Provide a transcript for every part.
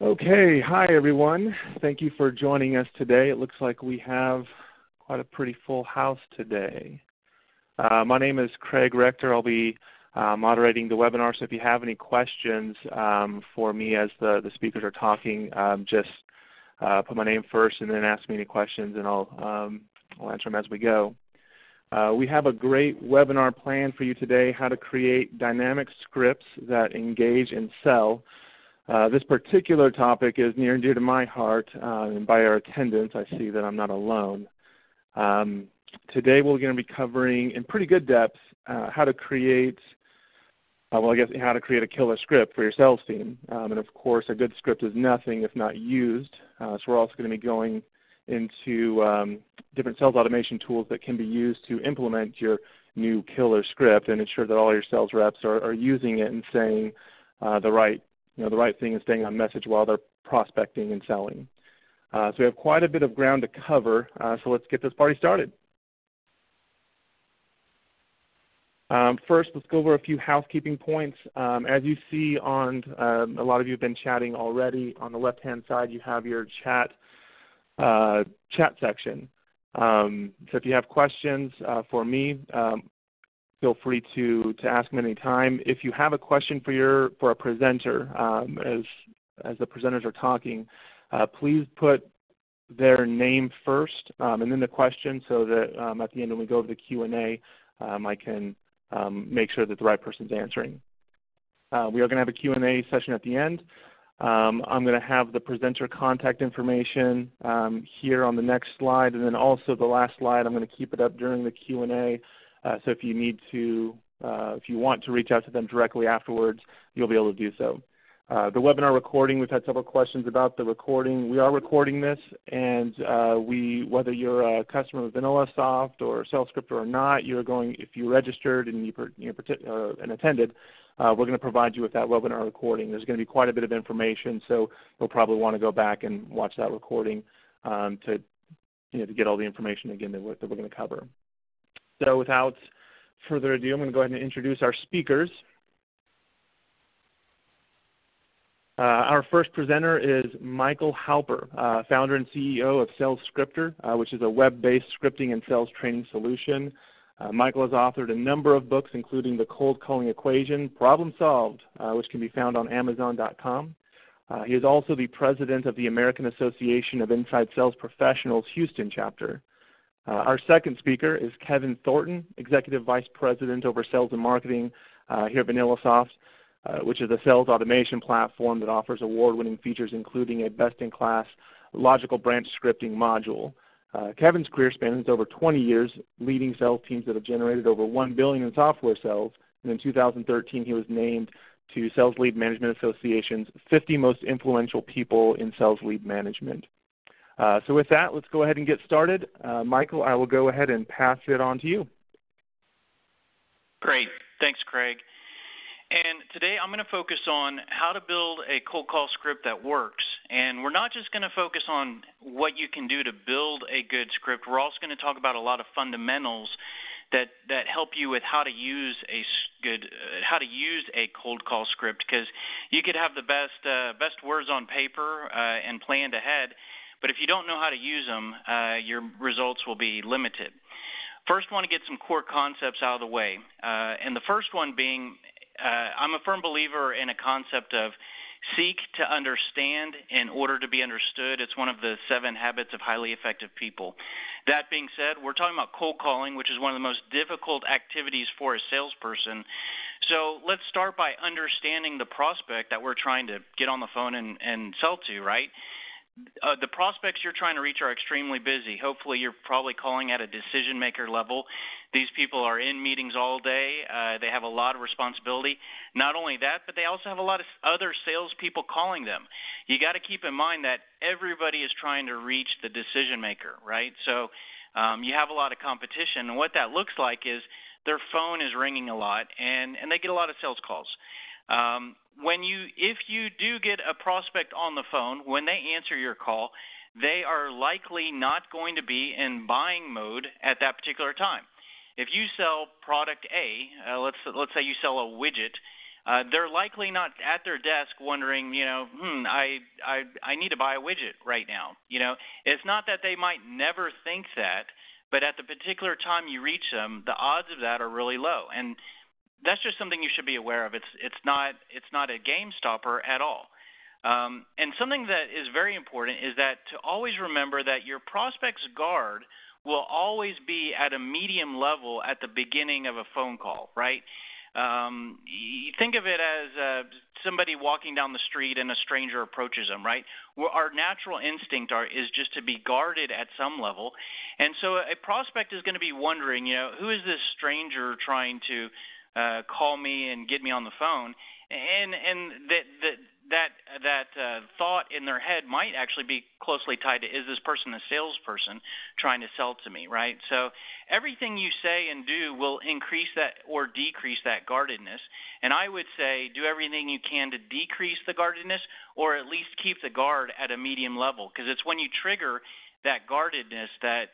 Okay, hi everyone. Thank you for joining us today. It looks like we have quite a pretty full house today. My name is Craig Rector. I'll be moderating the webinar, so if you have any questions for me as the speakers are talking, just put my name first and then ask me any questions, and I'll answer them as we go. We have a great webinar planned for you today, how to create dynamic scripts that engage and sell. This particular topic is near and dear to my heart, and by our attendance I see that I'm not alone. Today we're going to be covering in pretty good depth how to create how to create a killer script for your sales team. And of course a good script is nothing if not used. So we're also going to be going into different sales automation tools that can be used to implement your new killer script and ensure that all your sales reps are using it and saying the right thing and staying on message while they're prospecting and selling. So we have quite a bit of ground to cover, so let's get this party started. First, let's go over a few housekeeping points. As you see on, a lot of you have been chatting already, on the left-hand side you have your chat section. So if you have questions for me, feel free to ask them any time. If you have a question for a presenter, as the presenters are talking, please put their name first and then the question, so that at the end when we go over the Q&A, I can make sure that the right person's answering. We are going to have a Q&A session at the end. I'm going to have the presenter contact information here on the next slide, and then also the last slide I'm going to keep it up during the Q&A. So if you want to reach out to them directly afterwards, you'll be able to do so. The webinar recording, we've had several questions about the recording. We are recording this, and whether you're a customer of VanillaSoft or SalesScripter or not, if you registered and and attended, we're going to provide you with that webinar recording. There's going to be quite a bit of information, so you'll probably want to go back and watch that recording to get all the information again that we're going to cover. So without further ado, I'm going to go ahead and introduce our speakers. Our first presenter is Michael Halper, founder and CEO of SalesScripter, which is a web-based scripting and sales training solution. Michael has authored a number of books, including The Cold Calling Equation, Problem Solved, which can be found on Amazon.com. He is also the president of the American Association of Inside Sales Professionals Houston chapter. Our second speaker is Kevin Thornton, Executive Vice President over Sales and Marketing here at VanillaSoft, which is a sales automation platform that offers award-winning features including a best-in-class logical branch scripting module. Kevin's career spans over 20 years, leading sales teams that have generated over $1 billion in software sales. And in 2013, he was named to Sales Lead Management Association's 50 Most Influential People in Sales Lead Management. So with that, let's go ahead and get started. Michael, I will go ahead and pass it on to you. Great. Thanks, Craig. And today I'm going to focus on how to build a cold call script that works. And we're not just going to focus on what you can do to build a good script. We're also going to talk about a lot of fundamentals that help you with how to use a cold call script, because you could have the best words on paper and planned ahead, but if you don't know how to use them, your results will be limited. First, I want to get some core concepts out of the way. And the first one being, I'm a firm believer in a concept of seek to understand in order to be understood. It's one of the 7 habits of highly effective people. That being said, we're talking about cold calling, which is one of the most difficult activities for a salesperson. So let's start by understanding the prospect that we're trying to get on the phone and sell to, right? The prospects you're trying to reach are extremely busy. Hopefully you're probably calling at a decision maker level. These people are in meetings all day. They have a lot of responsibility. Not only that, but they also have a lot of other salespeople calling them. You got to keep in mind that everybody is trying to reach the decision maker, right? So you have a lot of competition, and what that looks like is their phone is ringing a lot, and they get a lot of sales calls. If you do get a prospect on the phone, when they answer your call, they are likely not going to be in buying mode at that particular time. If you sell product A, let's say you sell a widget, they're likely not at their desk wondering, I need to buy a widget right now. It's not that they might never think that, but at the particular time you reach them, the odds of that are really low. And that's just something you should be aware of. It's not a game stopper at all. And something that is very important is that to always remember that your prospect's guard will always be at a medium level at the beginning of a phone call, right? You think of it as somebody walking down the street and a stranger approaches them, right? Our natural instinct is just to be guarded at some level. And so a prospect is going to be wondering, who is this stranger trying to call me and get me on the phone? And that thought in their head might actually be closely tied to, is this person a salesperson trying to sell to me, right? So everything you say and do will increase that or decrease that guardedness. And I would say do everything you can to decrease the guardedness or at least keep the guard at a medium level, because it's when you trigger that guardedness that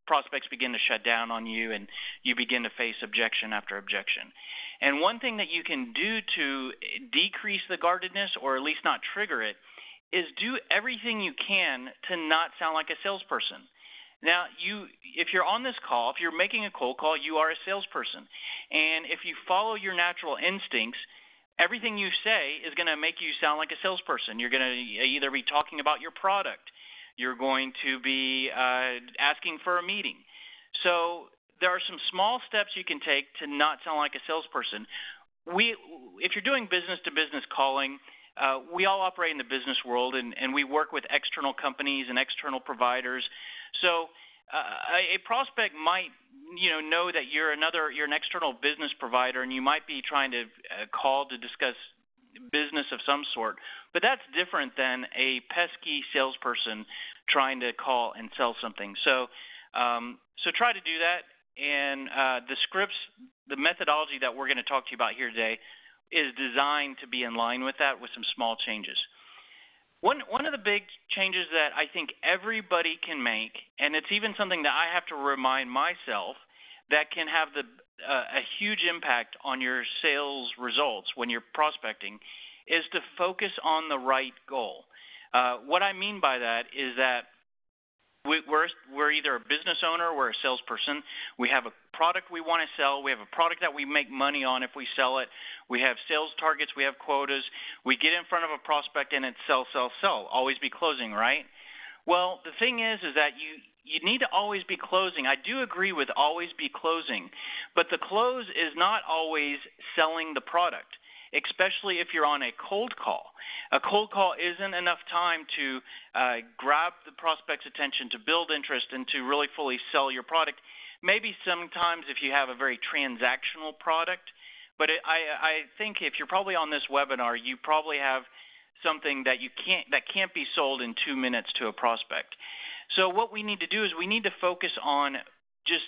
prospects begin to shut down on you and you begin to face objection after objection. And one thing that you can do to decrease the guardedness or at least not trigger it is do everything you can to not sound like a salesperson. Now, if you're on this call, if you're making a cold call, you are a salesperson. And if you follow your natural instincts, everything you say is going to make you sound like a salesperson. You're going to either be talking about your product, you're going to be asking for a meeting. So there are some small steps you can take to not sound like a salesperson. If you're doing business-to-business calling, we all operate in the business world, and we work with external companies and external providers. So a prospect might know that you're an external business provider, and you might be trying to call to discuss business of some sort, but that's different than a pesky salesperson trying to call and sell something. So try to do that, and the scripts, the methodology that we're going to talk to you about here today is designed to be in line with that with some small changes. One of the big changes that I think everybody can make, and it's even something that I have to remind myself that can have a huge impact on your sales results when you're prospecting, is to focus on the right goal. What I mean by that is that we're either a business owner, we're a salesperson, we have a product we want to sell, we have a product that we make money on if we sell it, we have sales targets, we have quotas, we get in front of a prospect and it's sell, sell, sell, always be closing, right? Well, the thing is that you need to always be closing. I do agree with always be closing, but the close is not always selling the product, especially if you're on a cold call. A cold call isn't enough time to grab the prospect's attention, to build interest, and to really fully sell your product. Maybe sometimes if you have a very transactional product, but I think if you're probably on this webinar, you probably have something that can't be sold in 2 minutes to a prospect. So what we need to do is we need to focus on just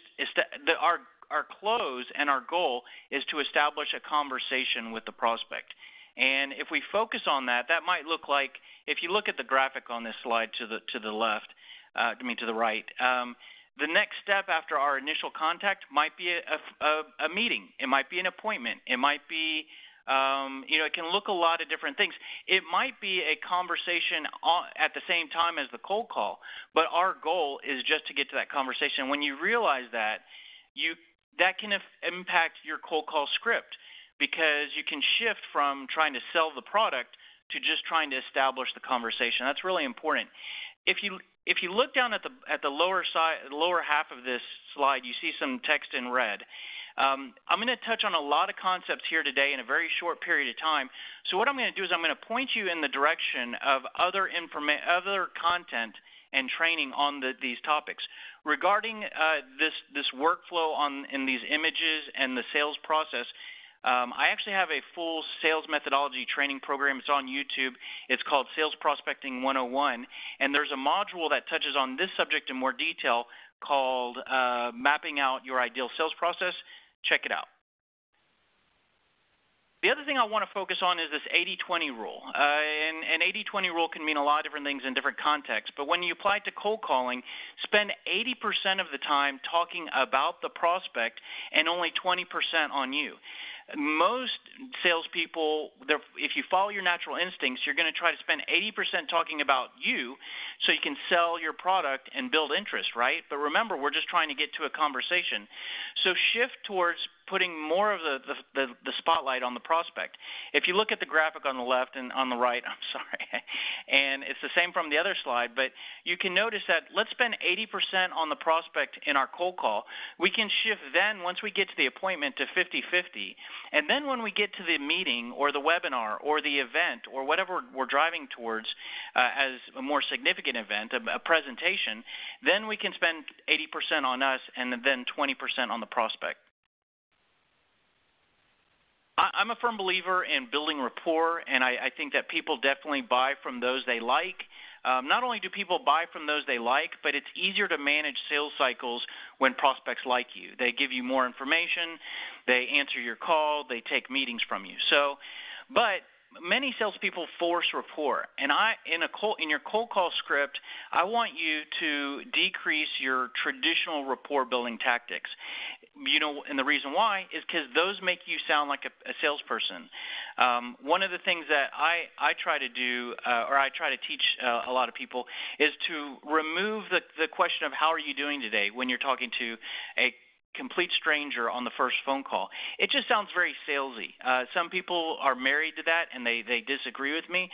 our close, and our goal is to establish a conversation with the prospect. And if we focus on that, that might look like, if you look at the graphic on this slide to the left, to the right, the next step after our initial contact might be a meeting. It might be an appointment. It might be it can look a lot of different things. It might be a conversation at the same time as the cold call, but our goal is just to get to that conversation. When you realize that, that can impact your cold call script, because you can shift from trying to sell the product to just trying to establish the conversation. That's really important. If you look down at the lower half of this slide, you see some text in red. I'm going to touch on a lot of concepts here today in a very short period of time. So what I'm going to do is I'm going to point you in the direction of other content and training on these topics. Regarding this workflow in these images and the sales process, I actually have a full sales methodology training program. It's on YouTube. It's called Sales Prospecting 101, and there's a module that touches on this subject in more detail called Mapping Out Your Ideal Sales Process. Check it out. The other thing I want to focus on is this 80-20 rule. And 80-20 rule can mean a lot of different things in different contexts. But when you apply it to cold calling, spend 80% of the time talking about the prospect and only 20% on you. Most salespeople, if you follow your natural instincts, you're going to try to spend 80% talking about you so you can sell your product and build interest, right? But remember, we're just trying to get to a conversation. So shift towards putting more of the spotlight on the prospect. If you look at the graphic on the left and on the right, I'm sorry, and it's the same from the other slide, but you can notice that let's spend 80% on the prospect in our cold call. We can shift then, once we get to the appointment, to 50-50. And then when we get to the meeting or the webinar or the event or whatever we're driving towards as a more significant event, a presentation, then we can spend 80% on us and then 20% on the prospect. I'm a firm believer in building rapport, and I think that people definitely buy from those they like. Not only do people buy from those they like, but it's easier to manage sales cycles when prospects like you. They give you more information, they answer your call, they take meetings from you. But many salespeople force rapport, and in your cold call script, I want you to decrease your traditional rapport building tactics. And the reason why is because those make you sound like a salesperson. One of the things that I try to do, or I try to teach a lot of people, is to remove the question of how are you doing today when you're talking to a complete stranger on the first phone call. It just sounds very salesy. Some people are married to that and they disagree with me,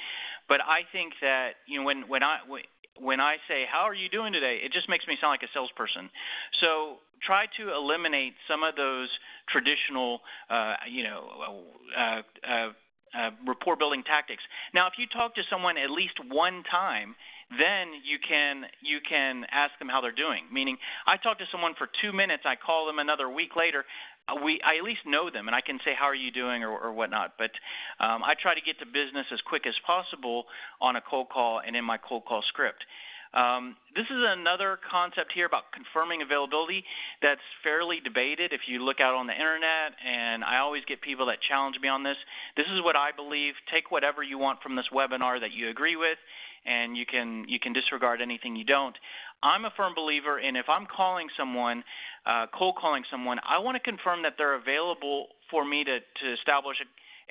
but I think that when I say, how are you doing today, it just makes me sound like a salesperson. So try to eliminate some of those traditional, rapport building tactics. Now, if you talk to someone at least one time, then you can ask them how they're doing. Meaning, I talk to someone for 2 minutes, I call them another week later, I at least know them, and I can say, how are you doing, or whatnot. But I try to get to business as quick as possible on a cold call and in my cold call script. This is another concept here about confirming availability that's fairly debated if you look out on the internet, and I always get people that challenge me on this. This is what I believe. Take whatever you want from this webinar that you agree with, and you can disregard anything you don't. I'm a firm believer in, if I'm calling someone, cold calling someone, I want to confirm that they're available for me to establish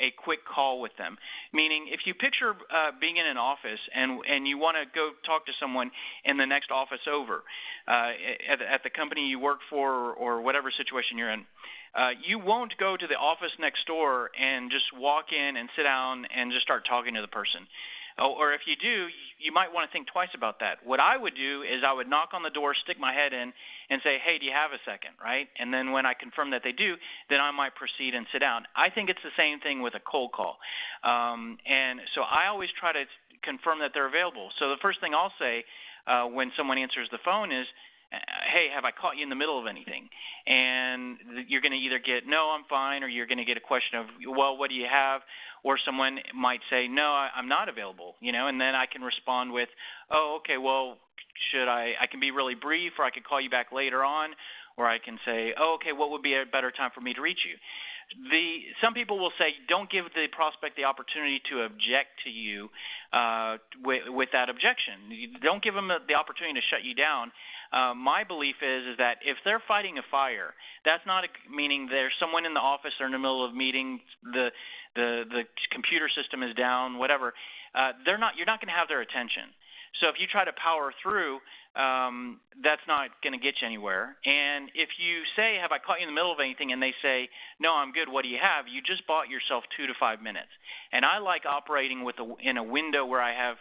a quick call with them. Meaning, if you picture being in an office and you want to go talk to someone in the next office over at the company you work for, or whatever situation you're in, you won't go to the office next door and just walk in and sit down and just start talking to the person. Or if you do, you might want to think twice about that. What I would do is I would knock on the door, stick my head in, and say, hey, do you have a second, right? And then when I confirm that they do, then I might proceed and sit down. I think it's the same thing with a cold call. And so I always try to confirm that they're available. So the first thing I'll say when someone answers the phone is, hey, have I caught you in the middle of anything? And you're going to either get, no, I'm fine, or you're going to get a question of, well, what do you have? Or someone might say, no, I'm not available, and then I can respond with, oh, okay, well, I can be really brief, or I could call you back later on, or I can say, oh, okay, what would be a better time for me to reach you? Some people will say, don't give the prospect the opportunity to object to you with that objection. Don't give them the opportunity to shut you down. My belief is that if they're fighting a fire, that's not meaning there's someone in the office, they're in the middle of meeting, the computer system is down, whatever. You're not going to have their attention. So if you try to power through, that's not going to get you anywhere. And if you say, have I caught you in the middle of anything, and they say, no, I'm good, what do you have? You just bought yourself 2 to 5 minutes. And I like operating in a window where I've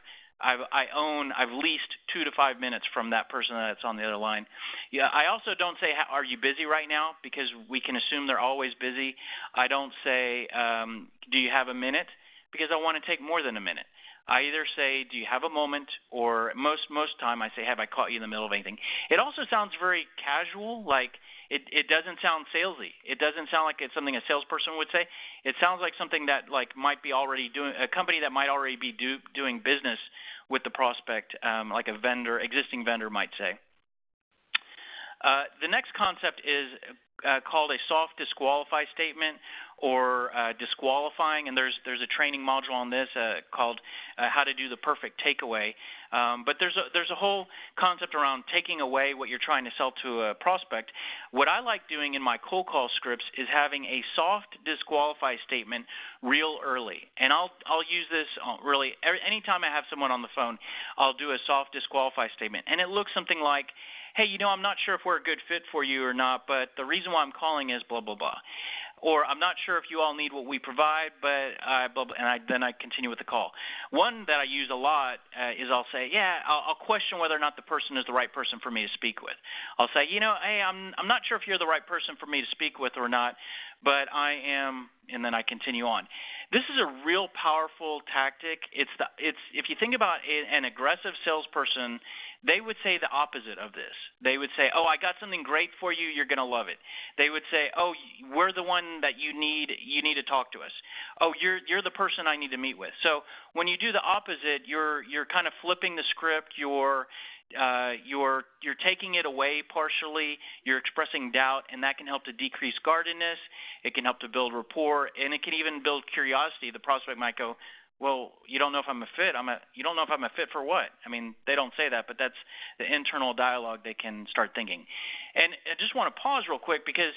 leased 2 to 5 minutes from that person that's on the other line. Yeah, I also don't say, are you busy right now? Because we can assume they're always busy. I don't say, do you have a minute? Because I want to take more than a minute. I either say, do you have a moment, or most time I say, have I caught you in the middle of anything? It also sounds very casual, like it doesn't sound salesy. It doesn't sound like it's something a salesperson would say. It sounds like something that might be already doing, a company that might already be doing business with the prospect, like a existing vendor might say. The next concept is called a soft disqualify statement or disqualifying, and there's a training module on this called how to do the perfect takeaway. But there's a whole concept around taking away what you're trying to sell to a prospect. What I like doing in my cold call scripts is having a soft disqualify statement real early, and I'll use this really anytime I have someone on the phone. I'll do a soft disqualify statement, and it looks something like, hey, I'm not sure if we're a good fit for you or not, but the reason why I'm calling is blah, blah, blah. Or I'm not sure if you all need what we provide, but blah, blah, and then I continue with the call. One that I use a lot is I'll say, I'll question whether or not the person is the right person for me to speak with. I'll say, hey, I'm not sure if you're the right person for me to speak with or not, but I am, and then I continue on. This is a real powerful tactic. It's if you think about an aggressive salesperson, they would say the opposite of this. They would say, oh, I got something great for you. You're going to love it. They would say, oh, we're the one that you need to talk to us. Oh, you're the person I need to meet with. So when you do the opposite, you're kind of flipping the script. You're taking it away partially. You're expressing doubt, and that can help to decrease guardedness. It can help to build rapport, and it can even build curiosity. The prospect might go, well, you don't know if I'm a fit. You don't know if I'm a fit for what? I mean, they don't say that, but that's the internal dialogue they can start thinking. And I just want to pause real quick because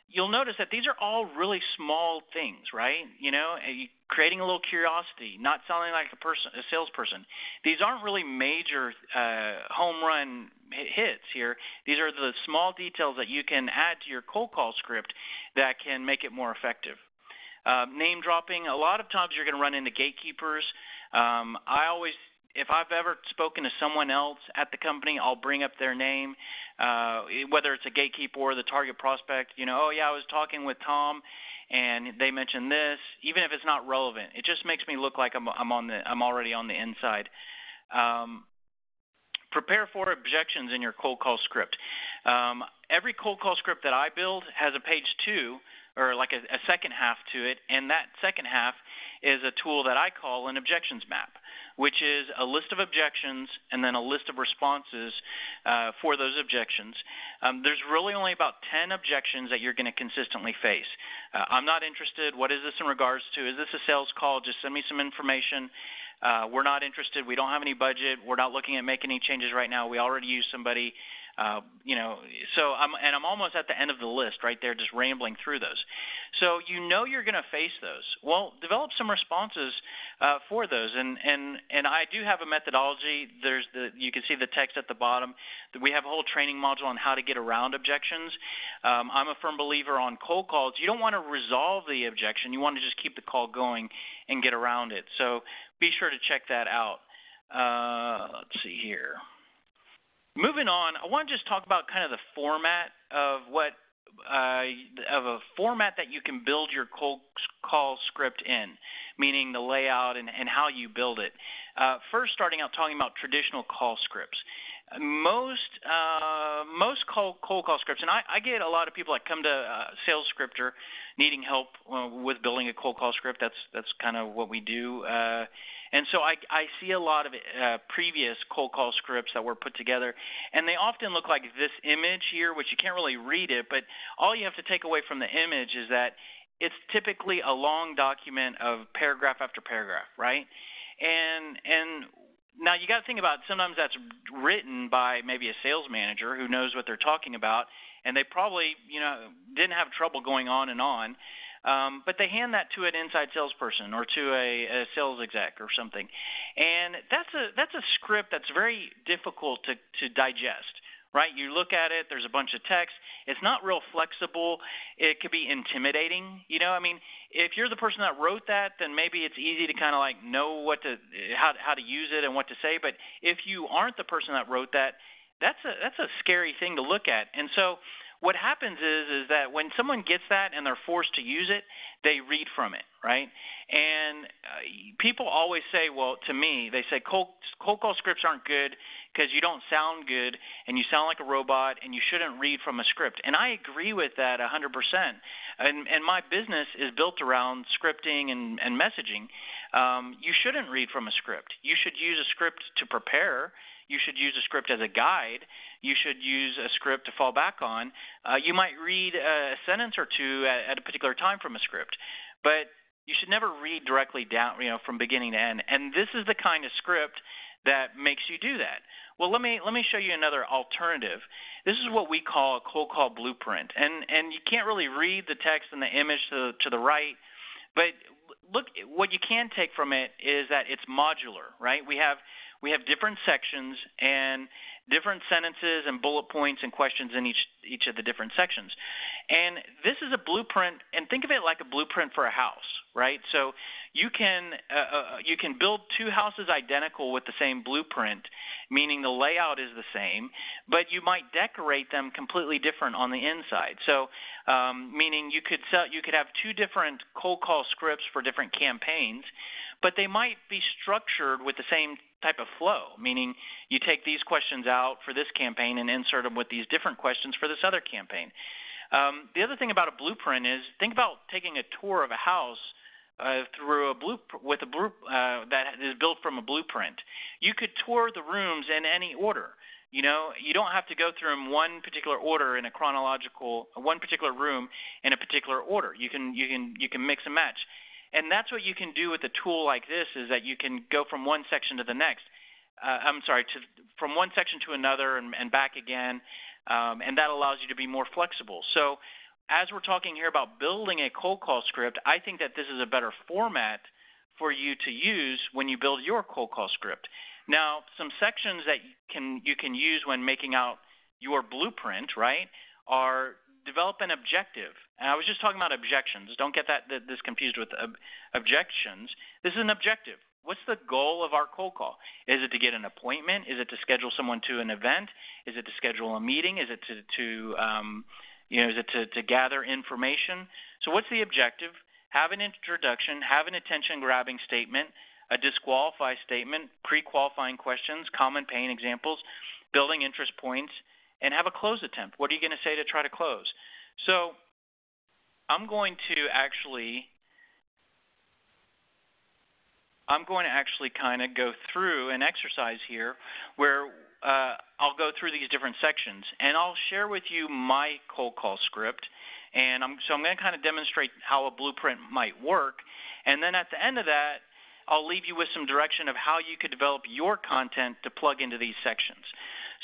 you'll notice that these are all really small things, right? Creating a little curiosity, not sounding like a salesperson. These aren't really major home run hits here. These are the small details that you can add to your cold call script that can make it more effective. Name dropping, a lot of times you're going to run into gatekeepers. If I've ever spoken to someone else at the company, I'll bring up their name, whether it's a gatekeeper or the target prospect. Oh yeah, I was talking with Tom, and they mentioned this, even if it's not relevant. It just makes me look like I'm already on the inside. Prepare for objections in your cold call script. Every cold call script that I build has a page 2, or like a second half to it, and that second half is a tool that I call an objections map, which is a list of objections and then a list of responses for those objections. There's really only about 10 objections that you're going to consistently face. I'm not interested. What is this in regards to? Is this a sales call? Just send me some information. We're not interested. We don't have any budget. We're not looking at making any changes right now. We already use somebody. So I'm almost at the end of the list right there, just rambling through those. So you're going to face those. Well, develop some responses for those, and I do have a methodology. You can see the text at the bottom. We have a whole training module on how to get around objections. I'm a firm believer on cold calls. You don't want to resolve the objection. You want to just keep the call going and get around it. So be sure to check that out. Let's see here. Moving on, I want to just talk about kind of the format of a format that you can build your cold call script in, meaning the layout and how you build it. First, starting out talking about traditional call scripts. Most cold call scripts, and I get a lot of people that come to Sales Scripter needing help with building a cold call script. That's kind of what we do. And so I see a lot of previous cold call scripts that were put together, and they often look like this image here, which you can't really read it, but all you have to take away from the image is that it's typically a long document of paragraph after paragraph, right? And now you got to think about sometimes that's written by maybe a sales manager who knows what they're talking about, and they probably didn't have trouble going on and on. But they hand that to an inside salesperson or to a sales exec or something, and that's a script that's very difficult to digest, right? You look at it, there's a bunch of text. It's not real flexible. It could be intimidating. If you're the person that wrote that, then maybe it's easy to kind of like know how to use it and what to say. But if you aren't the person that wrote that, that's a scary thing to look at. And so what happens is that when someone gets that and they're forced to use it, they read from it, right? And people always say, well, to me, they say cold call scripts aren't good because you don't sound good and you sound like a robot and you shouldn't read from a script. And I agree with that 100%. And my business is built around scripting and messaging. You shouldn't read from a script. You should use a script to prepare. you should use a script as a guide. You should use a script to fall back on. You might read a sentence or two at a particular time from a script, but you should never read directly down, from beginning to end. And this is the kind of script that makes you do that. Well, let me show you another alternative. This is what we call a cold call blueprint, and you can't really read the text and the image to the right, but look, what you can take from it is that it's modular, right? We have different sections and different sentences and bullet points and questions in each of the different sections. And this is a blueprint, and think of it like a blueprint for a house, right? So you can build two houses identical with the same blueprint, meaning the layout is the same, but you might decorate them completely different on the inside. So meaning you could have two different cold call scripts for different campaigns, but they might be structured with the same type of flow, meaning you take these questions out for this campaign and insert them with these different questions for this other campaign. The other thing about a blueprint is, think about taking a tour of a house through that is built from a blueprint. You could tour the rooms in any order. You don't have to go through them one particular order in one particular room in a particular order. You can mix and match. And that's what you can do with a tool like this, is that you can go from one section to the next. From one section to another and back again, and that allows you to be more flexible. So as we're talking here about building a cold call script, I think that this is a better format for you to use when you build your cold call script. Now, some sections that you can use when making out your blueprint, right, are develop an objective. And I was just talking about objections. Don't get this confused with objections. This is an objective. What's the goal of our cold call? Is it to get an appointment? Is it to schedule someone to an event? Is it to schedule a meeting? Is it to gather information? So what's the objective? Have an introduction, have an attention-grabbing statement, a disqualify statement, pre-qualifying questions, common pain examples, building interest points, and have a close attempt. What are you going to say to try to close? So I'm going to actually kind of go through an exercise here where I'll go through these different sections, and I'll share with you my cold call script. And I'm going to kind of demonstrate how a blueprint might work. And then at the end of that, I'll leave you with some direction of how you could develop your content to plug into these sections.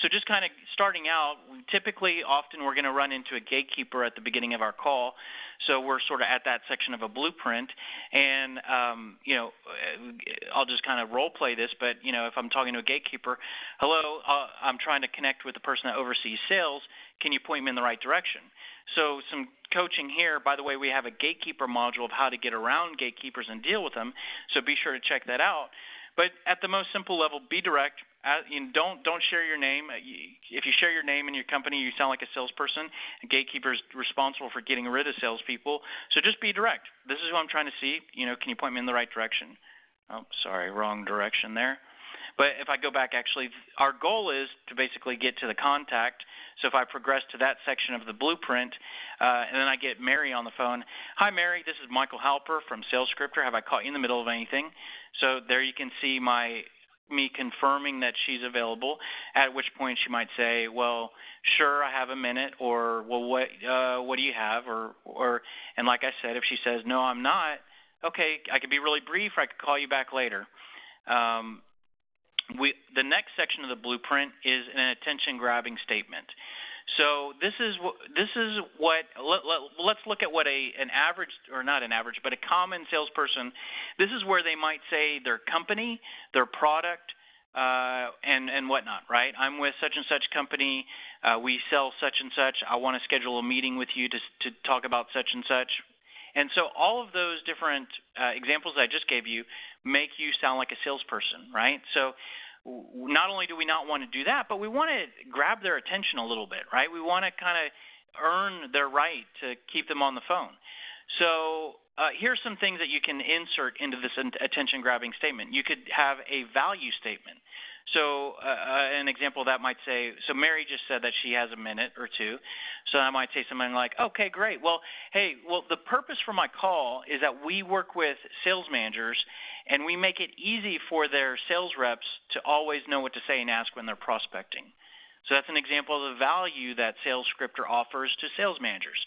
So just kind of starting out, often we're going to run into a gatekeeper at the beginning of our call. So we're sort of at that section of a blueprint. And, I'll just kind of role play this. But, if I'm talking to a gatekeeper, hello, I'm trying to connect with the person that oversees sales. Can you point me in the right direction? So some coaching here. By the way, we have a gatekeeper module of how to get around gatekeepers and deal with them. So be sure to check that out. But at the most simple level, be direct. Don't share your name. If you share your name in your company, you sound like a salesperson. A gatekeeper is responsible for getting rid of salespeople. So just be direct. This is who I'm trying to see. Can you point me in the right direction? Oh, sorry, wrong direction there. But if I go back, actually, our goal is to basically get to the contact. So if I progress to that section of the blueprint, and then I get Mary on the phone. Hi, Mary. This is Michael Halper from SalesScripter. Have I caught you in the middle of anything? So there you can see me confirming that she's available, at which point she might say, well, sure, I have a minute, or, well, what do you have? And like I said, if she says, no, I'm not, okay, I could be really brief, or I could call you back later. The next section of the blueprint is an attention-grabbing statement. So let's look at what an average, or not an average, but a common salesperson, this is where they might say their company, their product, and whatnot, right? I'm with such and such company. We sell such and such. I want to schedule a meeting with you to talk about such and such. And so all of those different examples I just gave you make you sound like a salesperson, right? So not only do we not want to do that, but we want to grab their attention a little bit, right? We want to kind of earn their right to keep them on the phone. So here's some things that you can insert into this attention-grabbing statement. You could have a value statement. So an example of that might say, so Mary just said that she has a minute or two. So I might say something like, okay, great. Well, hey, the purpose for my call is that we work with sales managers and we make it easy for their sales reps to always know what to say and ask when they're prospecting. So that's an example of the value that Sales Scripter offers to sales managers.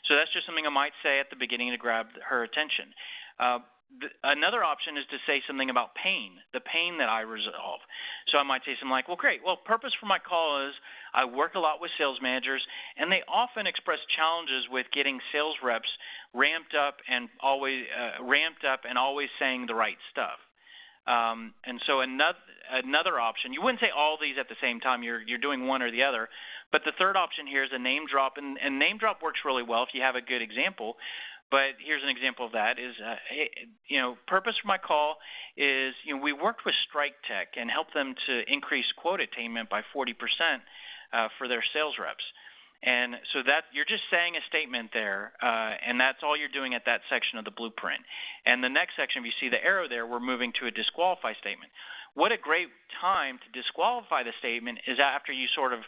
So that's just something I might say at the beginning to grab her attention. Another option is to say something about pain, the pain that I resolve. So I might say something like, well, great. Well, purpose for my call is I work a lot with sales managers, and they often express challenges with getting sales reps ramped up and always saying the right stuff. And so another option, you wouldn't say all these at the same time. You're doing one or the other. But the third option here is a name drop, and name drop works really well if you have a good example. But here's an example of that is, purpose for my call is, we worked with Strike Tech and helped them to increase quote attainment by 40% for their sales reps. And so that you're just saying a statement there, and that's all you're doing at that section of the blueprint. And the next section, if you see the arrow there, we're moving to a disqualify statement. What a great time to disqualify the statement is after you sort of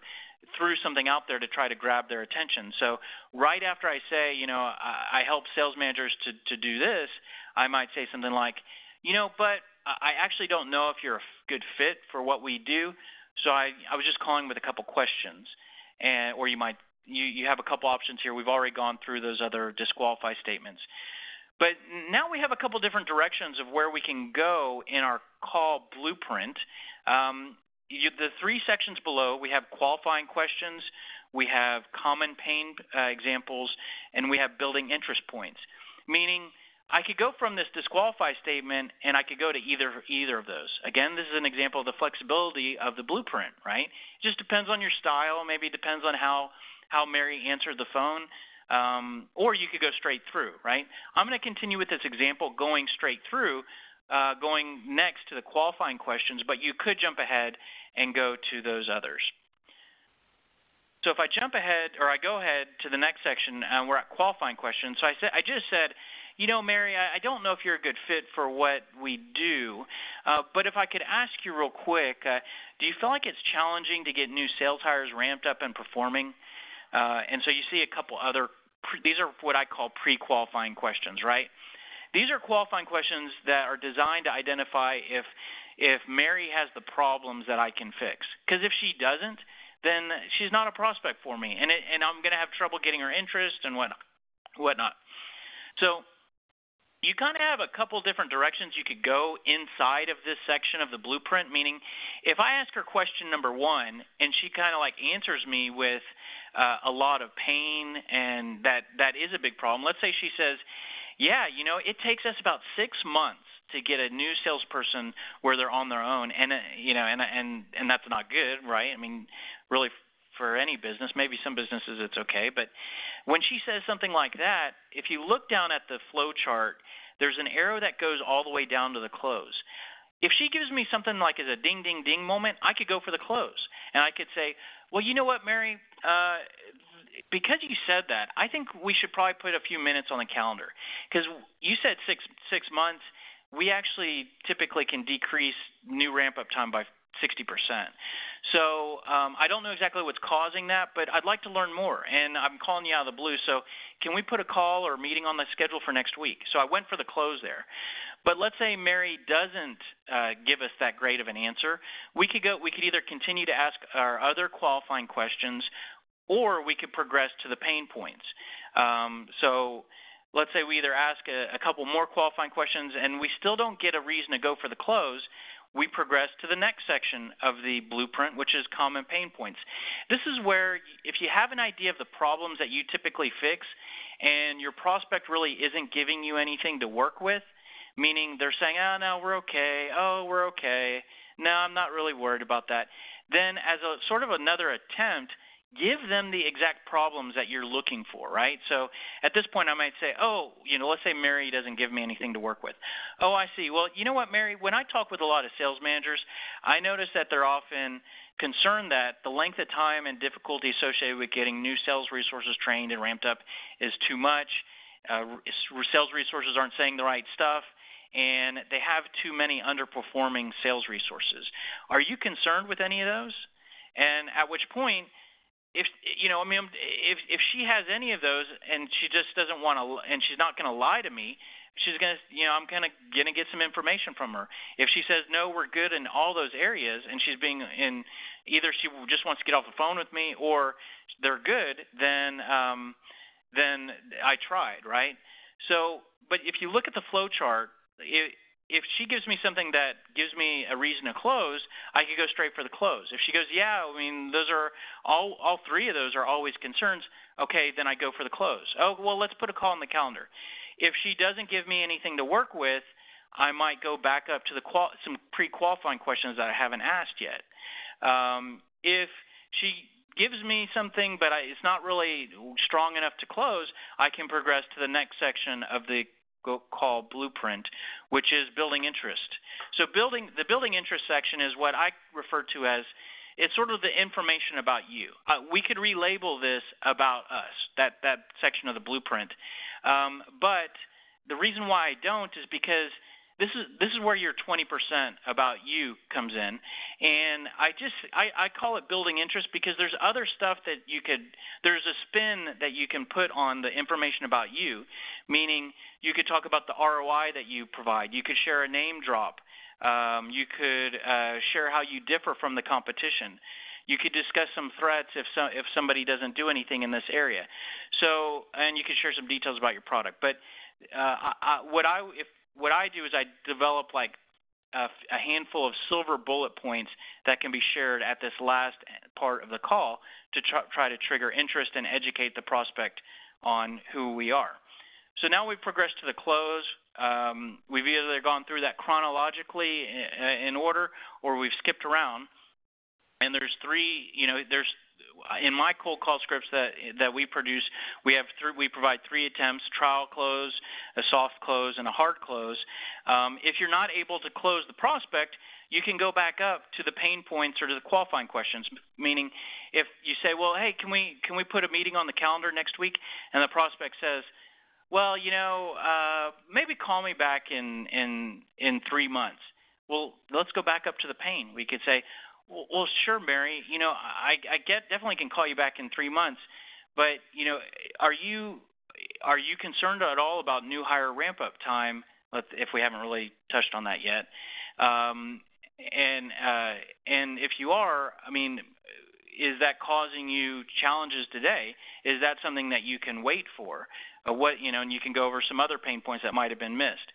threw something out there to try to grab their attention. So right after I say, I help sales managers to do this, I might say something like, but I actually don't know if you're a good fit for what we do, so I was just calling with a couple questions. Or you have a couple options here. We've already gone through those other disqualify statements. But now we have a couple different directions of where we can go in our call blueprint. The three sections below, we have qualifying questions, we have common pain examples, and we have building interest points, meaning I could go from this disqualify statement and I could go to either of those. Again, this is an example of the flexibility of the blueprint, right? It just depends on your style, maybe it depends on how Mary answered the phone, or you could go straight through, right? I'm going to continue with this example going straight through, going next to the qualifying questions, but you could jump ahead and go to those others. So if I jump ahead, or I go ahead to the next section, we're at qualifying questions. So I just said, Mary, I don't know if you're a good fit for what we do, but if I could ask you real quick, do you feel like it's challenging to get new sales hires ramped up and performing? And so you see a couple other, these are what I call pre-qualifying questions, right? These are qualifying questions that are designed to identify if Mary has the problems that I can fix. Because if she doesn't, then she's not a prospect for me, and I'm going to have trouble getting her interest and whatnot. So you kind of have a couple different directions you could go inside of this section of the blueprint, meaning if I ask her question number one and she kind of like answers me with a lot of pain and that is a big problem. Let's say she says, yeah, it takes us about 6 months to get a new salesperson where they're on their own, and that's not good, right? I mean, really for any business, maybe some businesses it's okay, but when she says something like that, if you look down at the flow chart, there's an arrow that goes all the way down to the close. If she gives me something like as a ding, ding, ding moment, I could go for the close. And I could say, well, you know what, Mary, because you said that, I think we should probably put a few minutes on the calendar. Because you said six months. We actually typically can decrease new ramp-up time by 60%. So I don't know exactly what's causing that, but I'd like to learn more. And I'm calling you out of the blue, so can we put a call or meeting on the schedule for next week? So I went for the close there. But let's say Mary doesn't give us that great of an answer. We could either continue to ask our other qualifying questions, or we could progress to the pain points. So let's say we either ask a couple more qualifying questions and we still don't get a reason to go for the close. We progress to the next section of the blueprint, which is common pain points. This is where if you have an idea of the problems that you typically fix and your prospect really isn't giving you anything to work with, meaning they're saying, oh, no, we're okay, oh, we're okay, no, I'm not really worried about that, then as a sort of another attempt, give them the exact problems that you're looking for, right? So at this point I might say, oh, let's say Mary doesn't give me anything to work with. Oh, I see. Well, you know what, Mary, when I talk with a lot of sales managers, I notice that they're often concerned that the length of time and difficulty associated with getting new sales resources trained and ramped up is too much. Sales resources aren't saying the right stuff. and they have too many underperforming sales resources. Are you concerned with any of those? And at which point, if she has any of those and she just doesn't want to, and she's not going to lie to me, she's going to, I'm kind of going to get some information from her. If she says, no, we're good in all those areas, and she's being in, either she just wants to get off the phone with me or they're good, then I tried, right? So, but if you look at the flow chart, if she gives me something that gives me a reason to close, I could go straight for the close. If she goes, yeah, I mean, those are all three of those are always concerns, okay, then I go for the close. Oh, well, let's put a call on the calendar. If she doesn't give me anything to work with, I might go back up to some pre-qualifying questions that I haven't asked yet. If she gives me something but it's not really strong enough to close, I can progress to the next section of the call blueprint, which is building interest. So the building interest section is what I refer to as, it's sort of the information about you. We could relabel this about us, that section of the blueprint. But the reason why I don't is because this is where your 20% about you comes in, and I call it building interest because there's other stuff that there's a spin that you can put on the information about you, meaning you could talk about the ROI that you provide. You could share a name drop. You could share how you differ from the competition. You could discuss some threats if somebody doesn't do anything in this area. So, and you could share some details about your product. But what I do is I develop like a handful of silver bullet points that can be shared at this last part of the call to try to trigger interest and educate the prospect on who we are. So now we've progressed to the close. We've either gone through that chronologically in order, or we've skipped around. And there's three, in my cold call scripts that we produce, we provide 3 attempts: trial close, a soft close, and a hard close. If you're not able to close the prospect, you can go back up to the pain points or to the qualifying questions. Meaning, if you say, well, hey, can we put a meeting on the calendar next week? And the prospect says, well, maybe call me back in 3 months. Well, let's go back up to the pain. We could say, well, sure, Mary. I definitely can call you back in 3 months, but are you concerned at all about new hire ramp up time? If we haven't really touched on that yet, and if you are, I mean, is that causing you challenges today? Is that something that you can wait for? And you can go over some other pain points that might have been missed.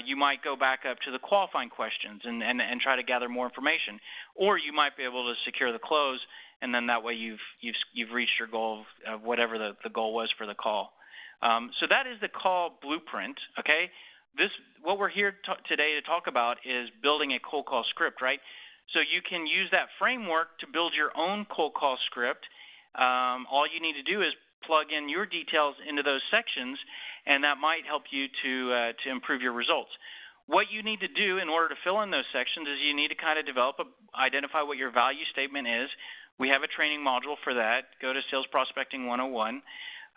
You might go back up to the qualifying questions and try to gather more information, or you might be able to secure the close, and then that way you've reached your goal of whatever the goal was for the call. So that is the call blueprint. Okay, what we're here today to talk about is building a cold call script, right? So you can use that framework to build your own cold call script. All you need to do is plug in your details into those sections, and that might help you to improve your results. What you need to do in order to fill in those sections is you need to kind of identify what your value statement is. We have a training module for that. Go to Sales Prospecting 101.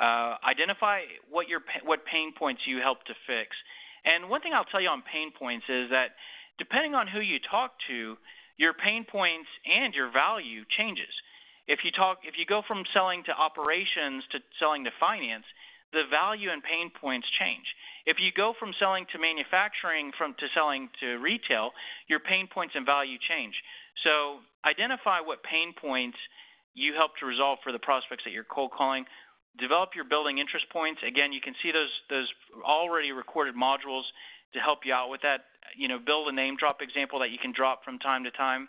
Identify what pain points you help to fix. And one thing I'll tell you on pain points is that depending on who you talk to, your pain points and your value changes. If you go from selling to operations to selling to finance, the value and pain points change. If you go from selling to manufacturing to selling to retail, your pain points and value change. So identify what pain points you help to resolve for the prospects that you're cold calling. Develop your building interest points. Again, you can see those already recorded modules to help you out with that. Build a name drop example that you can drop from time to time,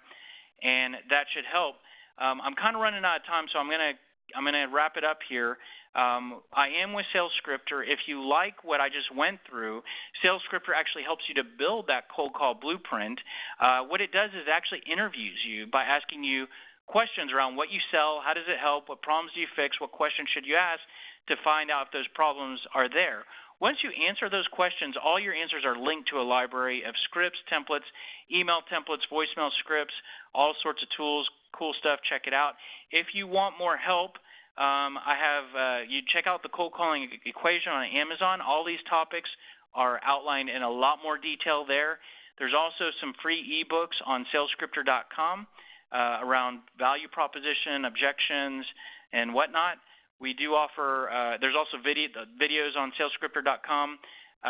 and that should help. I'm kind of running out of time, so I'm gonna wrap it up here. I am with SalesScripter. If you like what I just went through, SalesScripter actually helps you to build that cold call blueprint. What it does is actually interviews you by asking you questions around what you sell, how does it help, what problems do you fix, what questions should you ask to find out if those problems are there. Once you answer those questions, all your answers are linked to a library of scripts, templates, email templates, voicemail scripts, all sorts of tools, cool stuff. Check it out. If you want more help, I have you check out the cold calling equation on Amazon. All these topics are outlined in a lot more detail there. There's also some free ebooks on salescriptor.com around value proposition, objections, and whatnot. We do offer, there's also videos on salescriptor.com.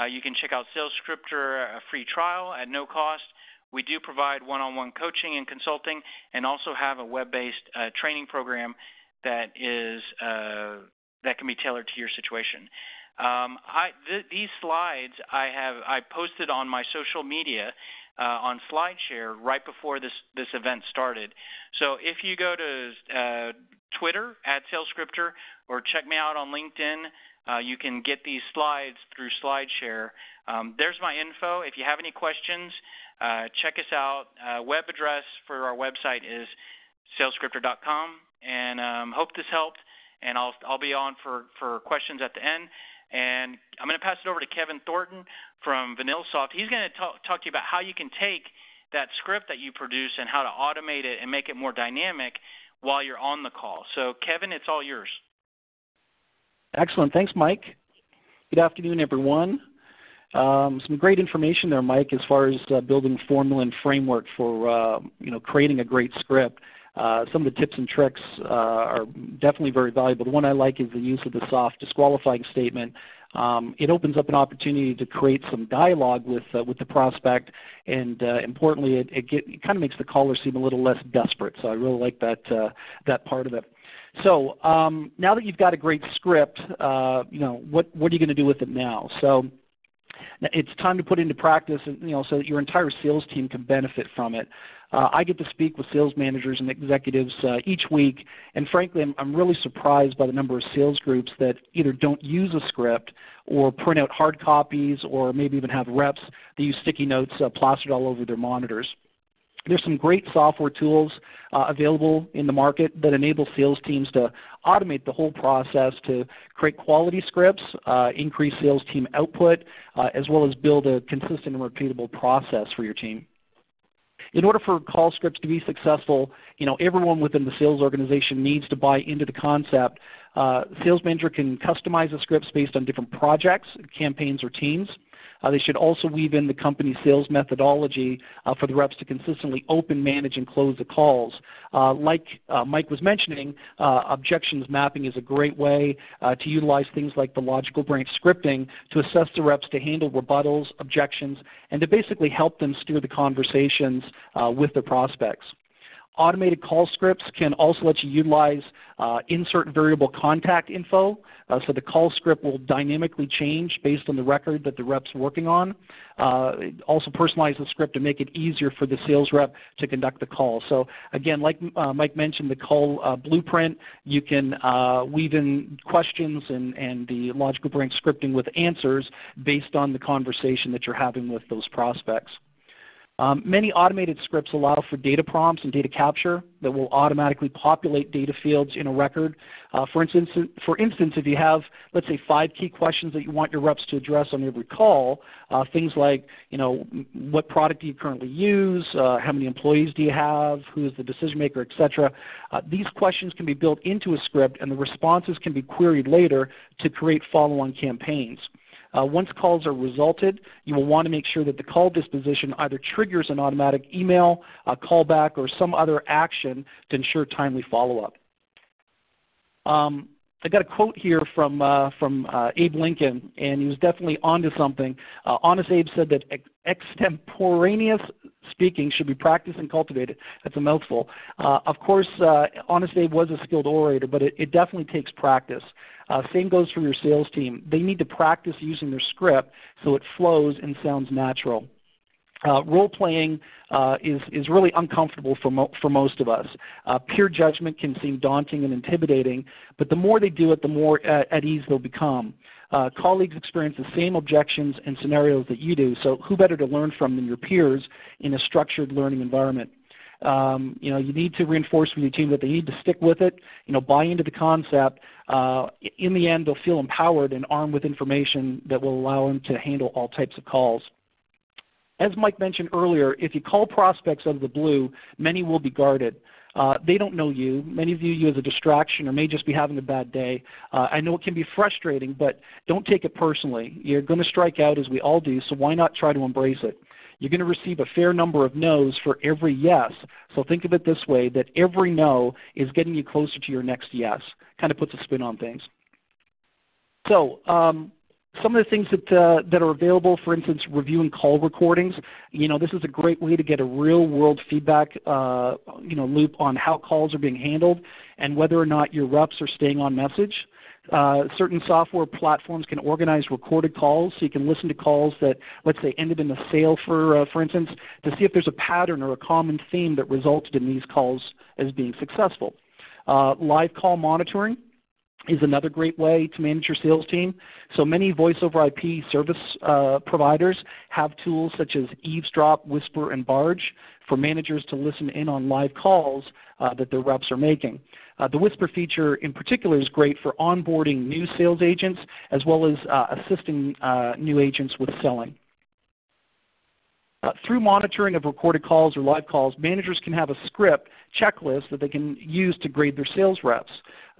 You can check out SalesScriptor, a free trial at no cost. We do provide one-on-one coaching and consulting, and also have a web-based training program that is that can be tailored to your situation. These slides I posted on my social media on SlideShare right before this event started. So if you go to Twitter at SalesScriptor or check me out on LinkedIn, you can get these slides through SlideShare. There's my info. If you have any questions, check us out. Web address for our website is salescriptor.com, and hope this helped. And I'll be on for questions at the end. And I'm going to pass it over to Kevin Thornton from VanillaSoft. He's going to talk to you about how you can take that script that you produce and how to automate it and make it more dynamic while you're on the call. So, Kevin, it's all yours. Excellent. Thanks, Mike. Good afternoon, everyone. Some great information there, Mike, as far as building formula and framework for creating a great script. Some of the tips and tricks are definitely very valuable. The one I like is the use of the soft disqualifying statement. It opens up an opportunity to create some dialogue with the prospect, and importantly, it kind of makes the caller seem a little less desperate. So I really like that part of it. So now that you've got a great script, what are you going to do with it now? So it's time to put into practice, so that your entire sales team can benefit from it. I get to speak with sales managers and executives each week, and frankly, I'm really surprised by the number of sales groups that either don't use a script or print out hard copies, or maybe even have reps that use sticky notes plastered all over their monitors. There's some great software tools available in the market that enable sales teams to automate the whole process to create quality scripts, increase sales team output, as well as build a consistent and repeatable process for your team. In order for call scripts to be successful, everyone within the sales organization needs to buy into the concept. Sales manager can customize the scripts based on different projects, campaigns, or teams. They should also weave in the company's sales methodology for the reps to consistently open, manage, and close the calls. Like Mike was mentioning, objections mapping is a great way to utilize things like the logical branch scripting to assess the reps to handle rebuttals, objections, and to basically help them steer the conversations with their prospects. Automated call scripts can also let you utilize insert variable contact info, so the call script will dynamically change based on the record that the rep's working on. Also personalize the script to make it easier for the sales rep to conduct the call. So again, like Mike mentioned, the call blueprint, you can weave in questions and the logical branch scripting with answers based on the conversation that you're having with those prospects. Many automated scripts allow for data prompts and data capture that will automatically populate data fields in a record. For instance, if you have, let's say, 5 key questions that you want your reps to address on every call, things like, what product do you currently use, how many employees do you have, who is the decision maker, etc. These questions can be built into a script, and the responses can be queried later to create follow-on campaigns. Once calls are resulted, you will want to make sure that the call disposition either triggers an automatic email, a callback, or some other action to ensure timely follow-up. I got a quote here from Abe Lincoln, and he was definitely onto something. Honest Abe said that extemporaneous speaking should be practiced and cultivated. That's a mouthful. Of course, Honest Abe was a skilled orator, but it definitely takes practice. Same goes for your sales team. They need to practice using their script so it flows and sounds natural. Role-playing is really uncomfortable for most of us. Pure judgment can seem daunting and intimidating, but the more they do it, the more at ease they'll become. Colleagues experience the same objections and scenarios that you do, so who better to learn from than your peers in a structured learning environment? You need to reinforce with your team that they need to stick with it, buy into the concept. In the end, they'll feel empowered and armed with information that will allow them to handle all types of calls. As Mike mentioned earlier, if you call prospects out of the blue, many will be guarded. They don't know you. Many view you as a distraction or may just be having a bad day. I know it can be frustrating, but don't take it personally. You're going to strike out as we all do, so why not try to embrace it? You're going to receive a fair number of no's for every yes. So think of it this way, that every no is getting you closer to your next yes. Kind of puts a spin on things. So some of the things that are available, for instance, reviewing call recordings. This is a great way to get a real-world feedback loop on how calls are being handled and whether or not your reps are staying on message. Certain software platforms can organize recorded calls, so you can listen to calls that, let's say, ended in a sale, for instance, to see if there's a pattern or a common theme that resulted in these calls as being successful. Live call monitoring is another great way to manage your sales team. So many voice over IP service providers have tools such as Eavesdrop, Whisper, and Barge for managers to listen in on live calls that their reps are making. The Whisper feature in particular is great for onboarding new sales agents as well as assisting new agents with selling. Through monitoring of recorded calls or live calls, managers can have a script checklist that they can use to grade their sales reps.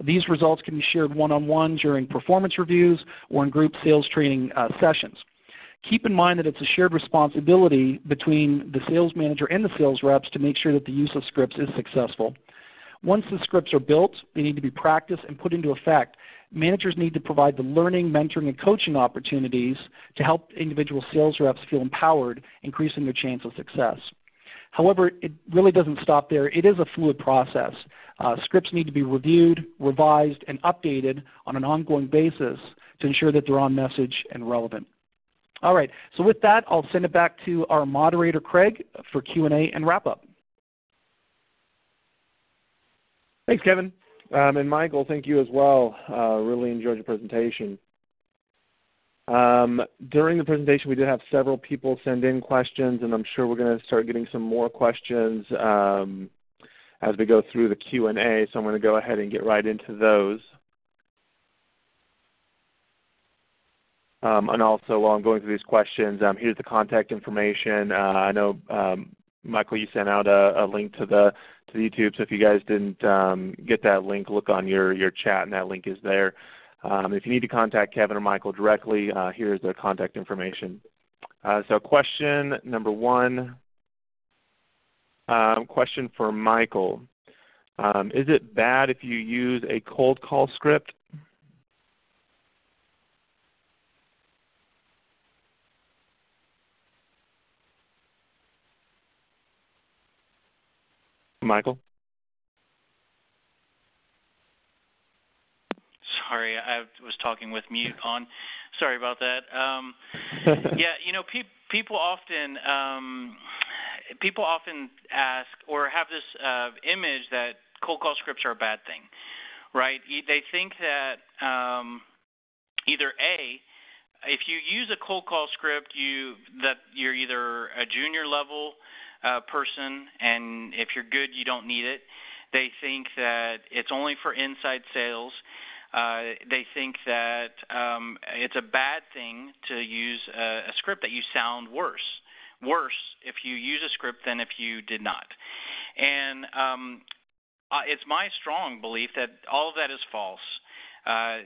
These results can be shared one-on-one during performance reviews or in group sales training sessions. Keep in mind that it's a shared responsibility between the sales manager and the sales reps to make sure that the use of scripts is successful. Once the scripts are built, they need to be practiced and put into effect. Managers need to provide the learning, mentoring, and coaching opportunities to help individual sales reps feel empowered, increasing their chance of success. However, it really doesn't stop there. It is a fluid process. Scripts need to be reviewed, revised, and updated on an ongoing basis to ensure that they're on message and relevant. All right, so with that, I'll send it back to our moderator, Craig, for Q&A and wrap-up. Thanks, Kevin. And Michael, thank you as well. Really enjoyed your presentation. During the presentation, we did have several people send in questions, and I'm sure we're going to start getting some more questions as we go through the Q&A, so I'm going to go ahead and get right into those. And also, while I'm going through these questions, here's the contact information. I know, Michael, you sent out a link to the YouTube, so if you guys didn't get that link, look on your chat, and that link is there. If you need to contact Kevin or Michael directly, here's their contact information. So question number one, question for Michael. Is it bad if you use a cold call script? Michael? Sorry, I was talking with mute on. Sorry about that. Yeah, people often ask or have this image that cold call scripts are a bad thing, right? They think that either A, if you use a cold call script, that you're either a junior level person, and if you're good, you don't need it. They think that it's only for inside sales. They think that it's a bad thing to use a script, that you sound worse if you use a script than if you did not. And it's my strong belief that all of that is false. Well,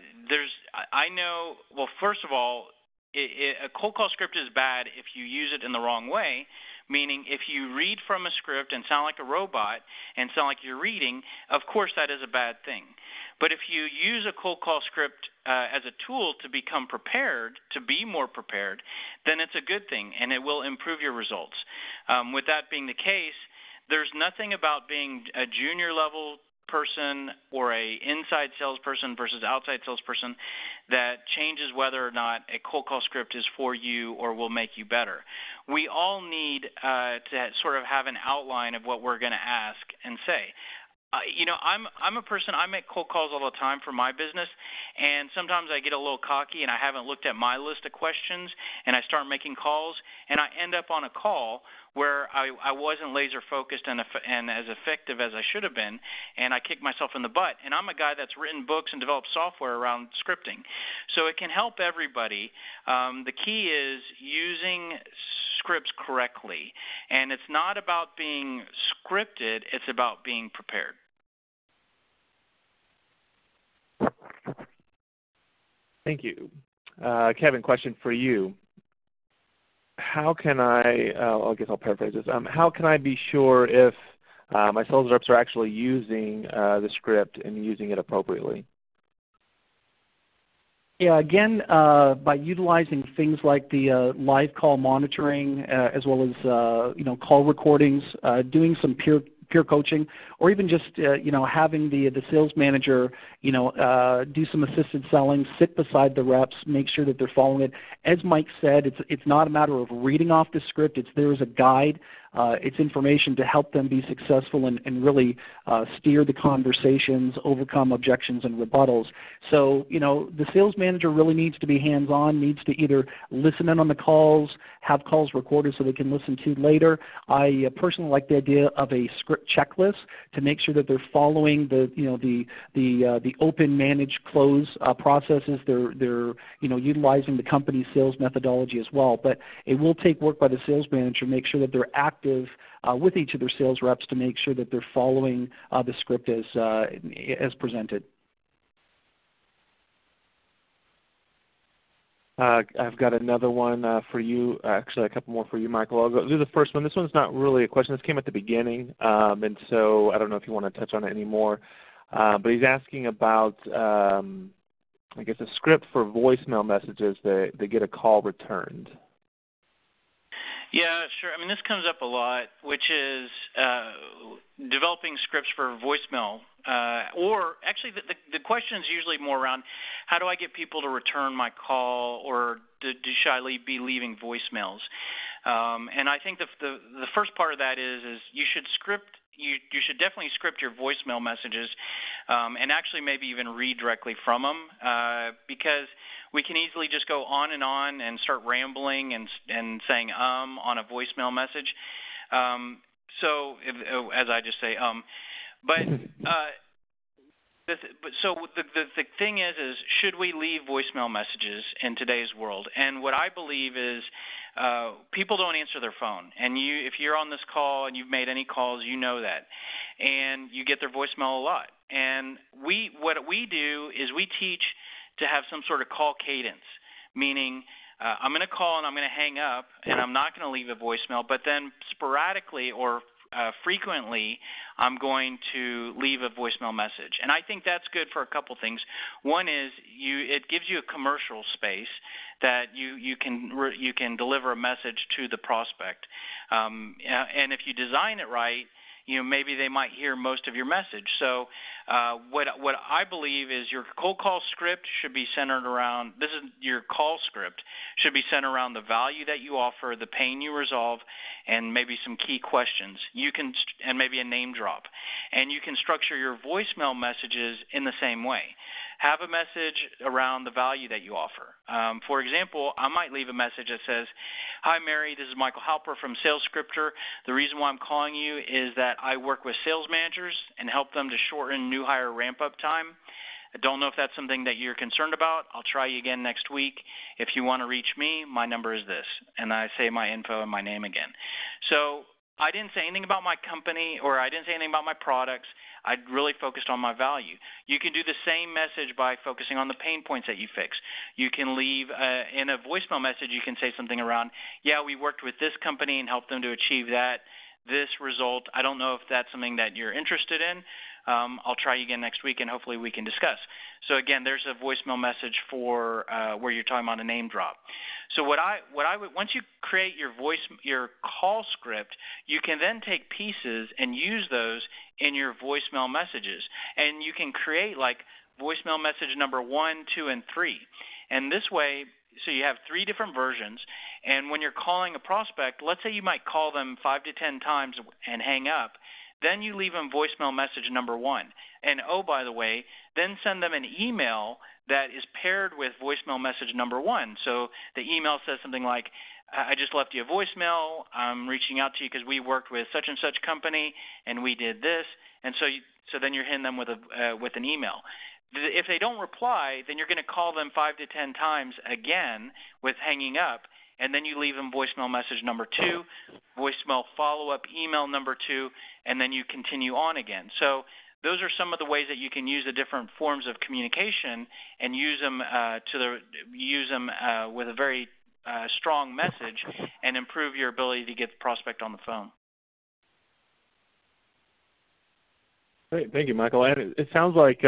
first of all, a cold call script is bad if you use it in the wrong way, meaning if you read from a script and sound like a robot and sound like you're reading, of course that is a bad thing. But if you use a cold call script as a tool to become prepared, to be more prepared, then it's a good thing and it will improve your results. With that being the case, there's nothing about being a junior level person or a inside salesperson versus outside salesperson that changes whether or not a cold call script is for you or will make you better. We all need to sort of have an outline of what we're going to ask and say. I'm a person, I make cold calls all the time for my business, and sometimes I get a little cocky and I haven't looked at my list of questions, and I start making calls, and I end up on a call where I wasn't laser focused and as effective as I should have been, and I kicked myself in the butt. And I'm a guy that's written books and developed software around scripting. So it can help everybody. The key is using scripts correctly. And it's not about being scripted, it's about being prepared. Thank you. Kevin, question for you. How can I guess I'll paraphrase this. How can I be sure if my sales reps are actually using the script and using it appropriately? Yeah, again, by utilizing things like the live call monitoring, as well as call recordings, doing some peer coaching, or even just having the sales manager do some assisted selling, sit beside the reps, make sure that they're following it. As Mike said, it's not a matter of reading off the script. There is a guide. It's information to help them be successful and really steer the conversations, overcome objections and rebuttals. So the sales manager really needs to be hands-on, needs to either listen in on the calls, have calls recorded so they can listen to later. I personally like the idea of a script checklist to make sure that they're following the open, manage, close processes. They're utilizing the company's sales methodology as well. But it will take work by the sales manager to make sure that they're active with each of their sales reps to make sure that they're following the script as presented. I've got another one for you, actually a couple more for you, Michael. I'll go do the first one. This one's not really a question. This came at the beginning, and so I don't know if you want to touch on it anymore. But he's asking about, I guess, a script for voicemail messages that get a call returned. Yeah, sure. I mean, this comes up a lot, which is developing scripts for voicemail. Or actually, the question is usually more around how do I get people to return my call, or should I be leaving voicemails? And I think the first part of that is you should script. You should definitely script your voicemail messages, and actually maybe even read directly from them, because we can easily just go on and start rambling and saying on a voicemail message. So as I just say but the thing is should we leave voicemail messages in today's world? And what I believe is people don't answer their phone. And if you're on this call and you've made any calls, you know that. And you get their voicemail a lot. And what we do is we teach to have some sort of call cadence, meaning I'm going to call and I'm going to hang up and I'm not going to leave a voicemail, but then sporadically or frequently I'm going to leave a voicemail message. And I think that's good for a couple things. One is it gives you a commercial space that you can deliver a message to the prospect. And if you design it right, maybe they might hear most of your message. So what I believe is your cold call script should be centered around, your call script should be centered around the value that you offer, the pain you resolve, and maybe some key questions. And maybe a name drop. And you can structure your voicemail messages in the same way. Have a message around the value that you offer. For example, I might leave a message that says, "Hi, Mary, this is Michael Halper from Sales Scripter. The reason why I'm calling you is that I work with sales managers and help them to shorten new hire ramp-up time. I don't know if that's something that you're concerned about. I'll try you again next week. If you want to reach me, my number is this." And I say my info and my name again. So I didn't say anything about my company, or I didn't say anything about my products. I really focused on my value. You can do the same message by focusing on the pain points that you fix. You can leave in a voicemail message, you can say something around, "Yeah, we worked with this company and helped them to achieve this result. I don't know if that's something that you're interested in. I'll try you again next week and hopefully we can discuss." So again, there's a voicemail message for where you're talking about a name drop. So what I would, once you create your call script, you can then take pieces and use those in your voicemail messages. And you can create like voicemail message number 1, 2, and 3. And this way, so you have 3 different versions, and when you're calling a prospect, let's say you might call them 5 to 10 times and hang up, then you leave them voicemail message number 1. And oh, by the way, then send them an email that is paired with voicemail message number 1. So the email says something like, I just left you a voicemail. I'm reaching out to you because we worked with such and such company and we did this. And so then you're hitting them with an email. If they don't reply, then you're going to call them 5 to 10 times again with hanging up, and then you leave them voicemail message number 2, voicemail follow-up email number 2, and then you continue on again. So those are some of the ways that you can use the different forms of communication and use them with a very strong message and improve your ability to get the prospect on the phone. Great, thank you, Michael. And it sounds like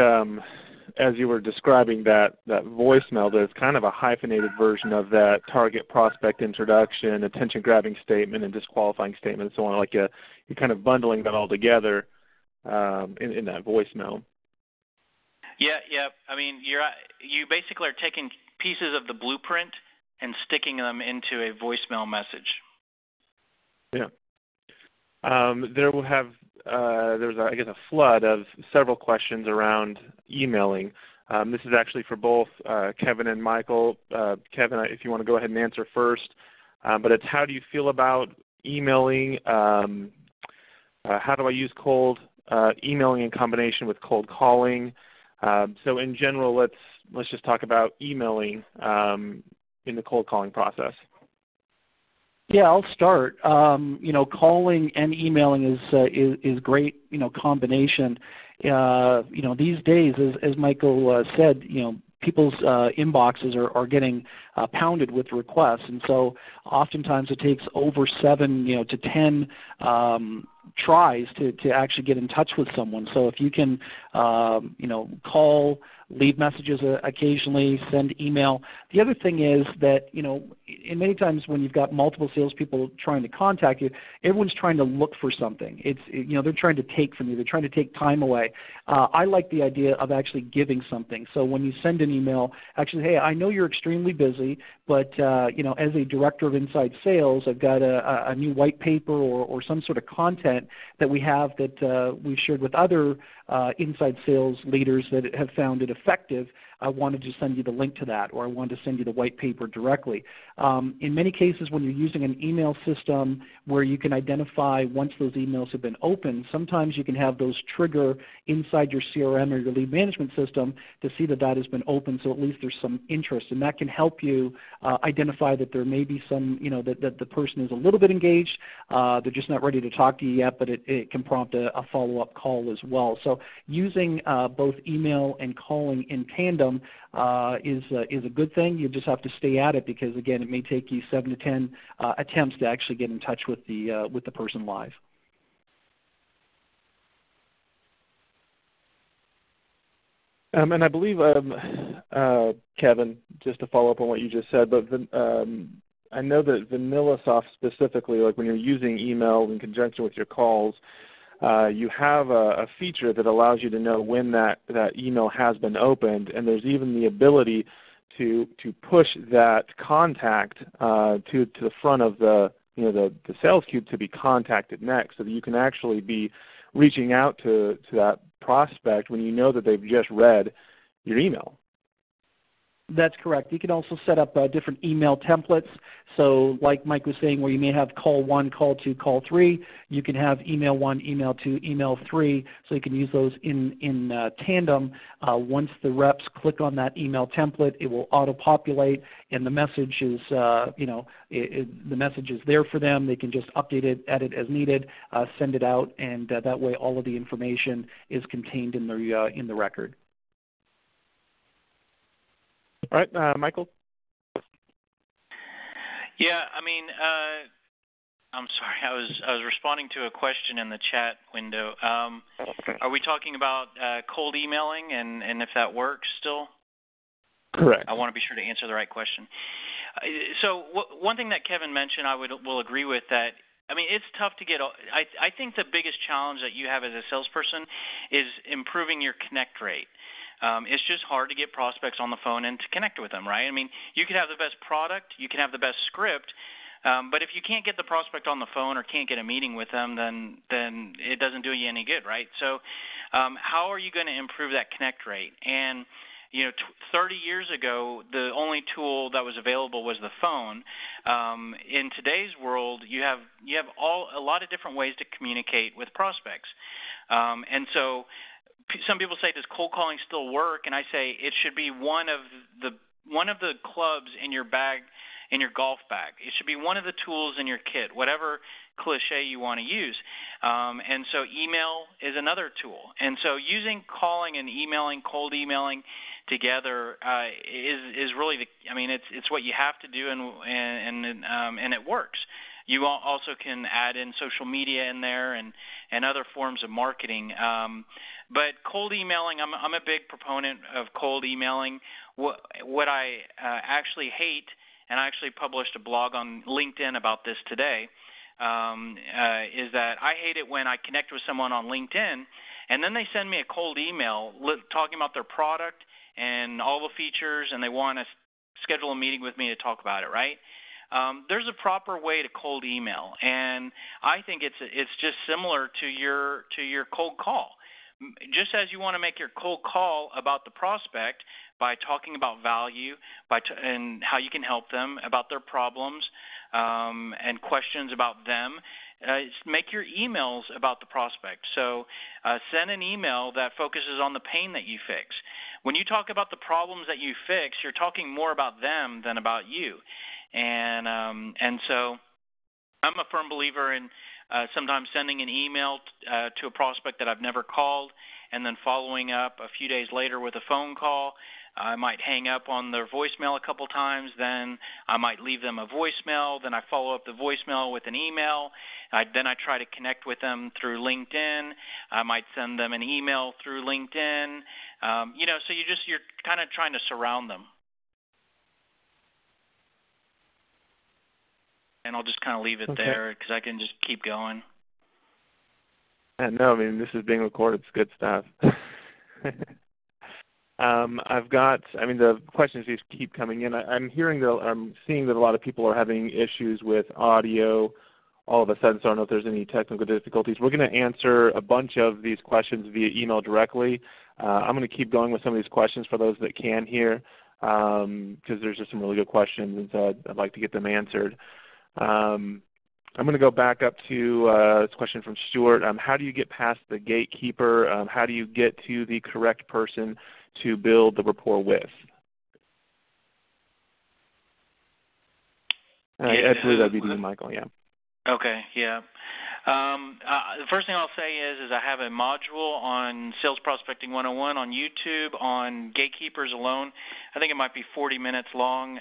as you were describing that voicemail, there's kind of a hyphenated version of that target prospect introduction, attention-grabbing statement, and disqualifying statement, and so on. Like you're kind of bundling that all together in that voicemail. Yeah. I mean, you basically are taking pieces of the blueprint and sticking them into a voicemail message. Yeah. There was, I guess, a flood of several questions around emailing. This is actually for both Kevin and Michael. Kevin, if you want to go ahead and answer first, but it's how do you feel about emailing? How do I use cold emailing in combination with cold calling? So in general, let's just talk about emailing in the cold calling process. Yeah, I'll start. Calling and emailing is great. Combination. These days, as Michael said, people's inboxes are getting pounded with requests, and so oftentimes it takes over 7 to 10 tries to actually get in touch with someone. So if you can call, leave messages occasionally, send email. The other thing is that in many times when you've got multiple salespeople trying to contact you, everyone's trying to look for something. They're trying to take from you. They're trying to take time away. I like the idea of actually giving something. So when you send an email, actually, hey, I know you're extremely busy, but as a director of inside sales, I've got a new white paper or some sort of content that we have that we've shared with other inside sales leaders that have found it effective. I wanted to send you the link to that, or I wanted to send you the white paper directly. In many cases, when you're using an email system where you can identify once those emails have been opened, sometimes you can have those trigger inside your CRM or your lead management system to see that that has been opened, so at least there's some interest. And that can help you identify that there may be some, that the person is a little bit engaged. They're just not ready to talk to you yet, but it can prompt a follow-up call as well. So using both email and calling in tandem is a good thing. You just have to stay at it because, again, it may take you 7 to 10 attempts to actually get in touch with the person live. And I believe, Kevin, just to follow up on what you just said, but I know that VanillaSoft specifically, like when you're using email in conjunction with your calls, you have a feature that allows you to know when that email has been opened, and there's even the ability to push that contact to the front of the sales queue to be contacted next, so that you can actually be reaching out to that prospect when you know that they've just read your email. That's correct. You can also set up different email templates. So like Mike was saying, where you may have call 1, call 2, call 3, you can have email 1, email 2, email 3, so you can use those in tandem. Once the reps click on that email template, it will auto-populate, and the message is, the message is there for them. They can just update it, edit as needed, send it out, and that way all of the information is contained in the record. All right, Michael? Yeah, I mean, I'm sorry, I was responding to a question in the chat window. Are we talking about cold emailing and if that works still? Correct. I want to be sure to answer the right question. So one thing that Kevin mentioned I will agree with that. I mean, it's tough to get – I think the biggest challenge that you have as a salesperson is improving your connect rate. It's just hard to get prospects on the phone and to connect with them, right? I mean, you can have the best product, you can have the best script, but if you can't get the prospect on the phone or can't get a meeting with them, then it doesn't do you any good, right? So how are you going to improve that connect rate? And 30 years ago, the only tool that was available was the phone. In today's world, you have a lot of different ways to communicate with prospects, and so some people say, does cold calling still work? And I say it should be one of the clubs in your bag, in your golf bag. It should be one of the tools in your kit, whatever cliche you want to use. And so email is another tool. And so using calling and emailing, cold emailing together is really it's what you have to do, and it works. You also can add in social media in there and other forms of marketing. But cold emailing, I'm a big proponent of cold emailing. What I actually hate, and I actually published a blog on LinkedIn about this today, is that I hate it when I connect with someone on LinkedIn and then they send me a cold email talking about their product and all the features, and they want to schedule a meeting with me to talk about it, right? There's a proper way to cold email, and I think it's just similar to your cold call. Just as you want to make your cold call about the prospect by talking about value, and how you can help them, about their problems, and questions about them, make your emails about the prospect. So send an email that focuses on the pain that you fix. When you talk about the problems that you fix, you're talking more about them than about you. And so I'm a firm believer in sometimes sending an email to a prospect that I've never called and then following up a few days later with a phone call. I might hang up on their voicemail a couple times, then I might leave them a voicemail, then I follow up the voicemail with an email, then I try to connect with them through LinkedIn. I might send them an email through LinkedIn. So you're kind of trying to surround them. And I'll just kind of leave it there because I can just keep going. No, this is being recorded. It's good stuff. The questions just keep coming in. I'm seeing that a lot of people are having issues with audio all of a sudden, so I don't know if there's any technical difficulties. We're going to answer a bunch of these questions via email directly. I'm going to keep going with some of these questions for those that can hear, because there's just some really good questions, and so I'd like to get them answered. I'm going to go back up to this question from Stuart. How do you get past the gatekeeper? How do you get to the correct person to build the rapport with? I believe that would be you, Michael, yeah. Okay, yeah. The first thing I'll say is I have a module on Sales Prospecting 101 on YouTube on gatekeepers alone. I think it might be 40 minutes long.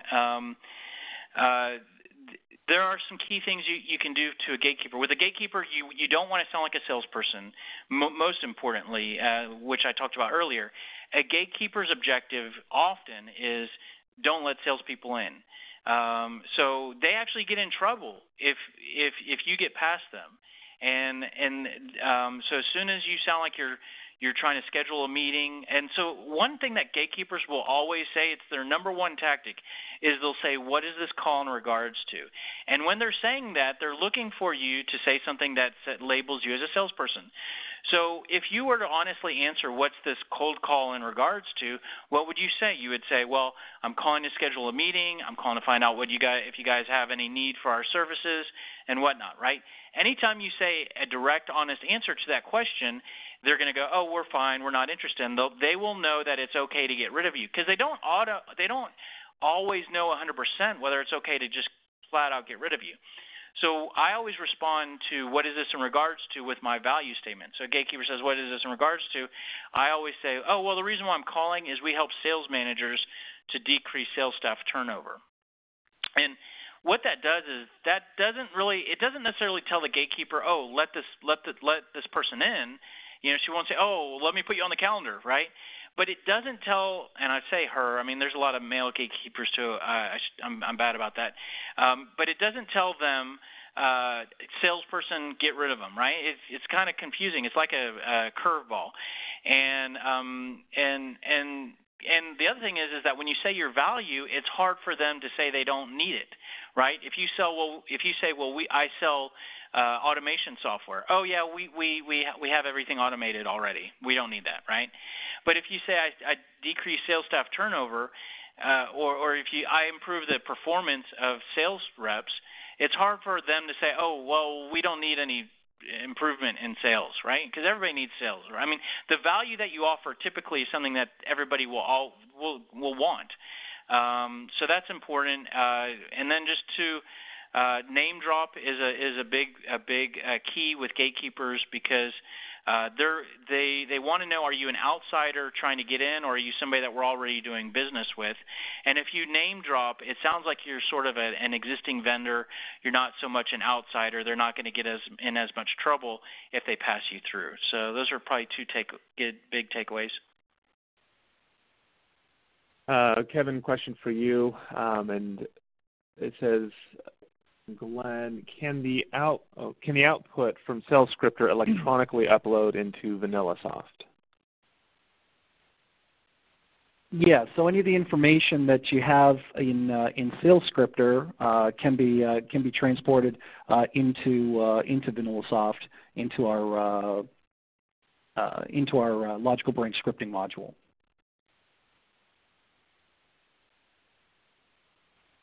There are some key things you can do to a gatekeeper. With a gatekeeper, you don't want to sound like a salesperson. Most importantly, which I talked about earlier, a gatekeeper's objective often is don't let salespeople in. So they actually get in trouble if you get past them. So as soon as you sound like you're trying to schedule a meeting. And so one thing that gatekeepers will always say, it's their number one tactic, is they'll say, what is this call in regards to? And when they're saying that, they're looking for you to say something that labels you as a salesperson. So if you were to honestly answer, what's this cold call in regards to, what would you say? You would say, well, I'm calling to schedule a meeting. I'm calling to find out if you guys have any need for our services and whatnot, right? Anytime you say a direct, honest answer to that question, they're going to go, oh, we're fine, we're not interested. And they will know that it's okay to get rid of you, because they don't always know 100% whether it's okay to just flat out get rid of you. So I always respond to what is this in regards to with my value statement. So a gatekeeper says, what is this in regards to? I always say, oh, well, the reason why I'm calling is we help sales managers to decrease sales staff turnover. And what that does is it doesn't necessarily tell the gatekeeper, oh, let this person in. She won't say, oh, let me put you on the calendar, right? But it doesn't tell, and I say her, there's a lot of male gatekeepers too. I'm bad about that. But it doesn't tell them, salesperson, get rid of them, right? It's kind of confusing. It's like a curveball. And and the other thing is that when you say your value, it's hard for them to say they don't need it, right? If you say, I sell automation software. Oh yeah, we have everything automated already. We don't need that, right? But if you say I decrease sales staff turnover, or if I improve the performance of sales reps, it's hard for them to say, oh well, we don't need any improvement in sales, right? Because everybody needs sales. Right? I mean, the value that you offer typically is something that everybody will want. So that's important. And then just to name drop is a big key with gatekeepers, because they want to know, are you an outsider trying to get in, or are you somebody that we're already doing business with? And if you name drop, it sounds like you're sort of an existing vendor. You're not so much an outsider. They're not going to get in as much trouble if they pass you through. So those are probably two big takeaways. Kevin, question for you, and it says, Glenn, can the output from SalesScripter electronically upload into VanillaSoft? Yeah. So any of the information that you have in SalesScripter can be transported into VanillaSoft, into our logical brain scripting module.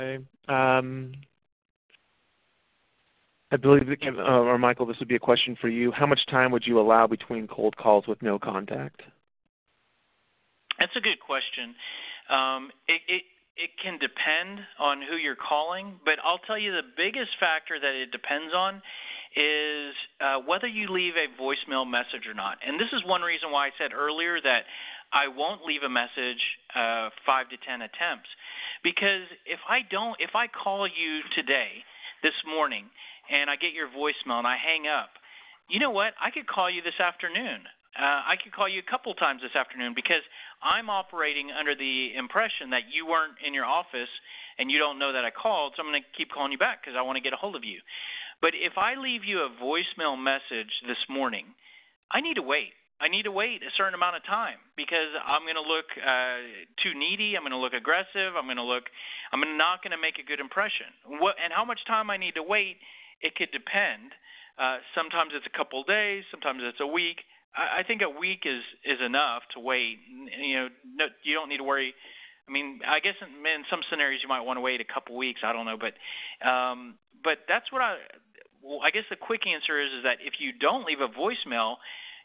Okay. I believe that Kevin, or Michael, this would be a question for you. How much time would you allow between cold calls with no contact? That's a good question. It can depend on who you're calling, but I'll tell you the biggest factor that it depends on is whether you leave a voicemail message or not. And this is one reason why I said earlier that I won't leave a message 5 to 10 attempts, because if I call you today, this morning, and I get your voicemail and I hang up, you know what? I could call you this afternoon. I could call you a couple times this afternoon, because I'm operating under the impression that you weren't in your office and you don't know that I called, so I'm going to keep calling you back because I want to get a hold of you. But if I leave you a voicemail message this morning, I need to wait. I need to wait a certain amount of time, because I'm going to look too needy. I'm going to look aggressive. I'm not going to make a good impression. And how much time I need to wait, it could depend. Sometimes it's a couple days. Sometimes it's a week. I think a week is enough to wait. You don't need to worry. I mean, I guess in some scenarios you might want to wait a couple weeks. I don't know, but that's what I guess the quick answer is that if you don't leave a voicemail,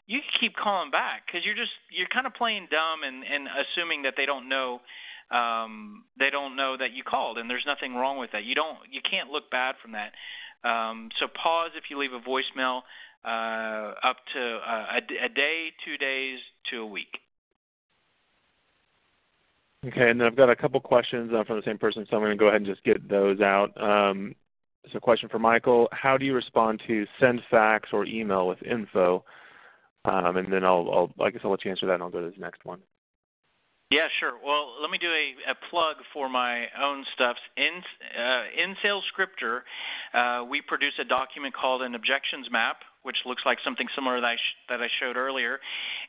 you can keep calling back, because you're kind of playing dumb and assuming that they don't know that you called, and there's nothing wrong with that. You can't look bad from that. So pause if you leave a voicemail up to a day, 2 days, to a week. Okay, and then I've got a couple questions from the same person, so I'm going to go ahead and just get those out. So a question for Michael: how do you respond to send fax or email with info? And then I guess I'll let you answer that, and I'll go to this next one. Yeah, sure. Well, let me do a plug for my own stuff. In SalesScripter, we produce a document called an objections map, which looks like something similar that I showed earlier.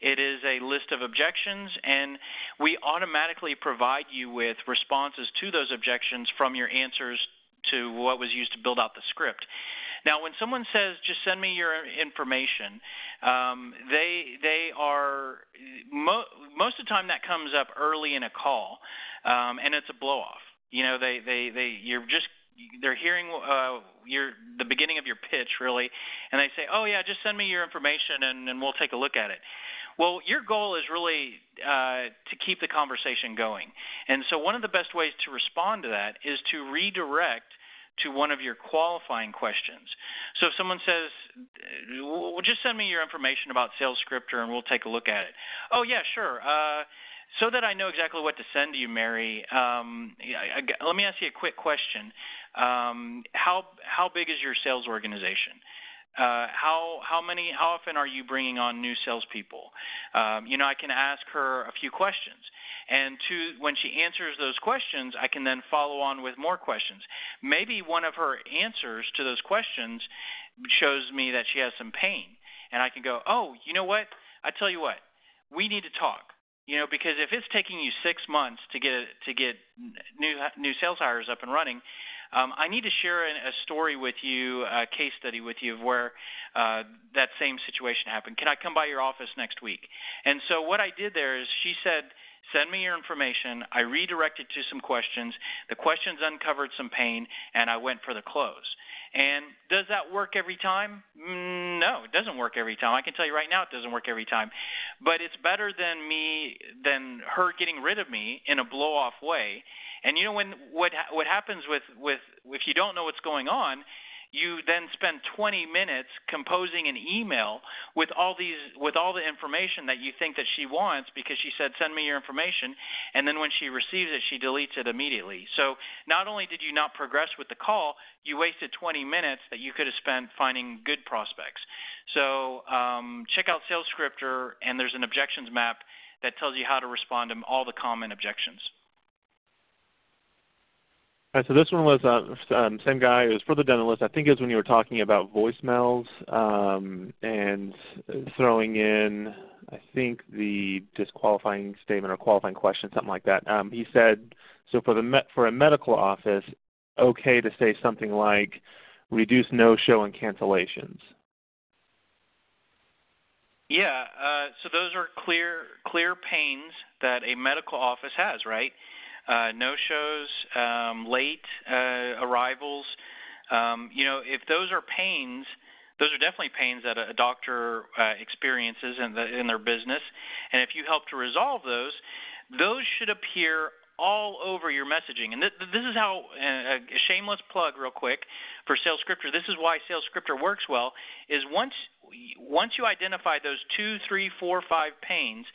It is a list of objections, and we automatically provide you with responses to those objections from your answers to what was used to build out the script. Now, when someone says, just send me your information, they are most of the time that comes up early in a call, and it's a blow-off. They're hearing the beginning of your pitch, really, and they say, oh, yeah, just send me your information and we'll take a look at it. Well, your goal is really to keep the conversation going. And so one of the best ways to respond to that is to redirect to one of your qualifying questions. So if someone says, well, just send me your information about SalesScripter and we'll take a look at it. Oh, yeah, sure. So that I know exactly what to send to you, Mary, let me ask you a quick question. How big is your sales organization? How often are you bringing on new salespeople? I can ask her a few questions, and when she answers those questions, I can then follow on with more questions. Maybe one of her answers to those questions shows me that she has some pain, and I can go, oh, you know what? I tell you what, we need to talk. because if it's taking you 6 months to get new sales hires up and running, I need to share a story with you, a case study with you of where that same situation happened. Can I come by your office next week? And so what I did there is she said, send me your information. I redirected to some questions. The questions uncovered some pain, and I went for the close. And does that work every time? No, it doesn't work every time. I can tell you right now it doesn't work every time. But it's better than her getting rid of me in a blow-off way. And what happens with if you don't know what's going on, you then spend 20 minutes composing an email with all the information that you think that she wants because she said, send me your information, and then when she receives it, she deletes it immediately. So not only did you not progress with the call, you wasted 20 minutes that you could have spent finding good prospects. So check out SalesScripter, and there's an objections map that tells you how to respond to all the common objections. All right, so this one was same guy. It was for the dentist. I think it was when you were talking about voicemails and throwing in, I think, the disqualifying statement or qualifying question, something like that. He said, so for a medical office, okay to say something like reduce no-show and cancellations. Yeah, so those are clear pains that a medical office has, right? No-shows, late arrivals. If those are pains, those are definitely pains that a doctor experiences in their business. And if you help to resolve those should appear all over your messaging. And this is how, a shameless plug real quick for SalesScripter, this is why SalesScripter works well, is once you identify those 2, 3, 4, 5 pains,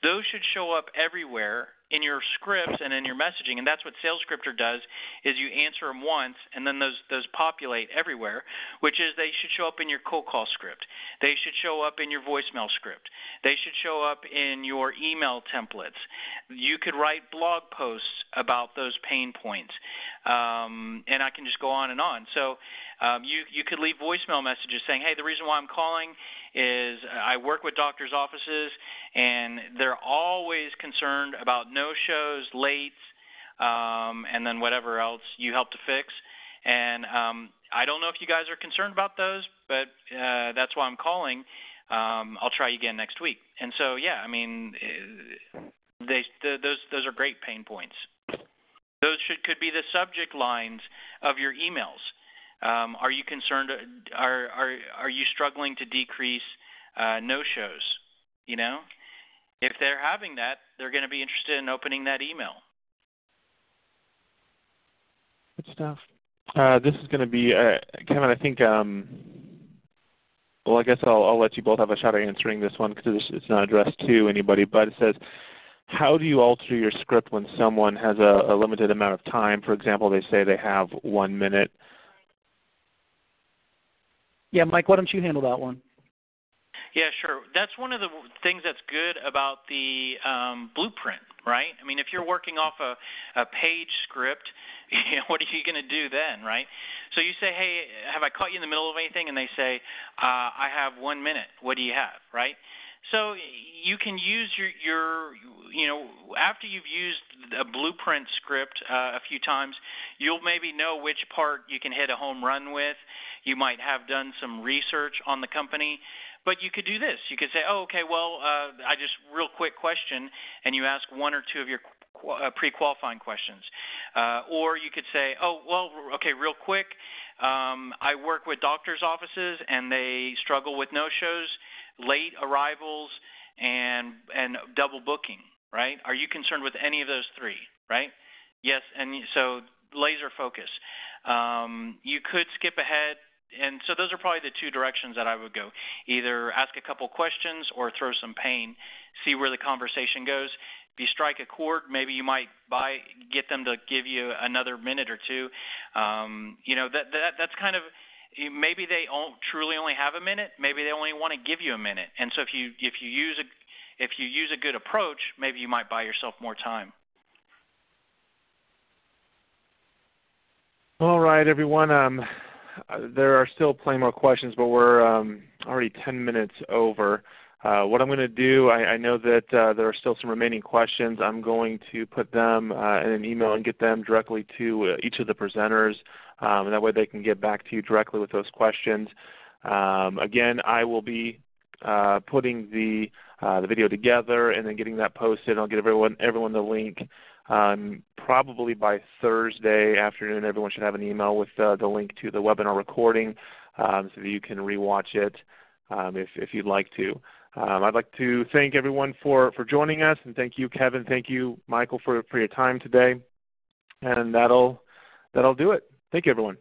those should show up everywhere in your scripts and in your messaging, and that's what SalesScripter does, is you answer them once, and then those populate everywhere, which is they should show up in your cold call script. They should show up in your voicemail script. They should show up in your email templates. You could write blog posts about those pain points, and I can just go on and on. So you could leave voicemail messages saying, hey, the reason why I'm calling is I work with doctors' offices, and they're always concerned about no-shows, lates, and then whatever else you help to fix. And I don't know if you guys are concerned about those, but that's why I'm calling. I'll try again next week. And so, yeah, I mean, those are great pain points. Those could be the subject lines of your emails. Are you concerned? Are you struggling to decrease no-shows? If they're having that, they're going to be interested in opening that email. Good stuff. This is going to be Kevin. I think. Well, I guess I'll let you both have a shot at answering this one because it's not addressed to anybody. But it says, how do you alter your script when someone has a limited amount of time? For example, they say they have 1 minute. Yeah, Mike, why don't you handle that one? Yeah, sure. That's one of the things that's good about the blueprint, right? I mean, if you're working off a page script, what are you going to do then, right? So you say, hey, have I caught you in the middle of anything? And they say, I have 1 minute. What do you have, right? So you can use your after you've used a blueprint script a few times, you'll maybe know which part you can hit a home run with. You might have done some research on the company. But you could do this. You could say, oh, okay, well, I just real quick question, and you ask 1 or 2 of your pre-qualifying questions. Or you could say, oh, well, okay, real quick, I work with doctors' offices, and they struggle with no-shows, late arrivals, and double booking, right? Are you concerned with any of those 3, right? Yes, and so laser focus. You could skip ahead. And so those are probably the 2 directions that I would go. Either ask a couple questions or throw some pain, see where the conversation goes. If you strike a chord, maybe you might get them to give you another minute or 2. That's kind of, maybe they truly only have a minute. Maybe they only want to give you a minute. And so if you use a good approach, maybe you might buy yourself more time. All right, everyone. there are still plenty more questions, but we're already 10 minutes over. What I'm going to do, I know that there are still some remaining questions. I'm going to put them in an email and get them directly to each of the presenters. And that way they can get back to you directly with those questions. Again, I will be putting the video together and then getting that posted. I'll get everyone the link. Probably by Thursday afternoon, everyone should have an email with the link to the webinar recording so that you can rewatch it if you'd like to. I'd like to thank everyone for joining us, and thank you, Kevin. Thank you, Michael, for your time today. And that'll do it. Thank you, everyone.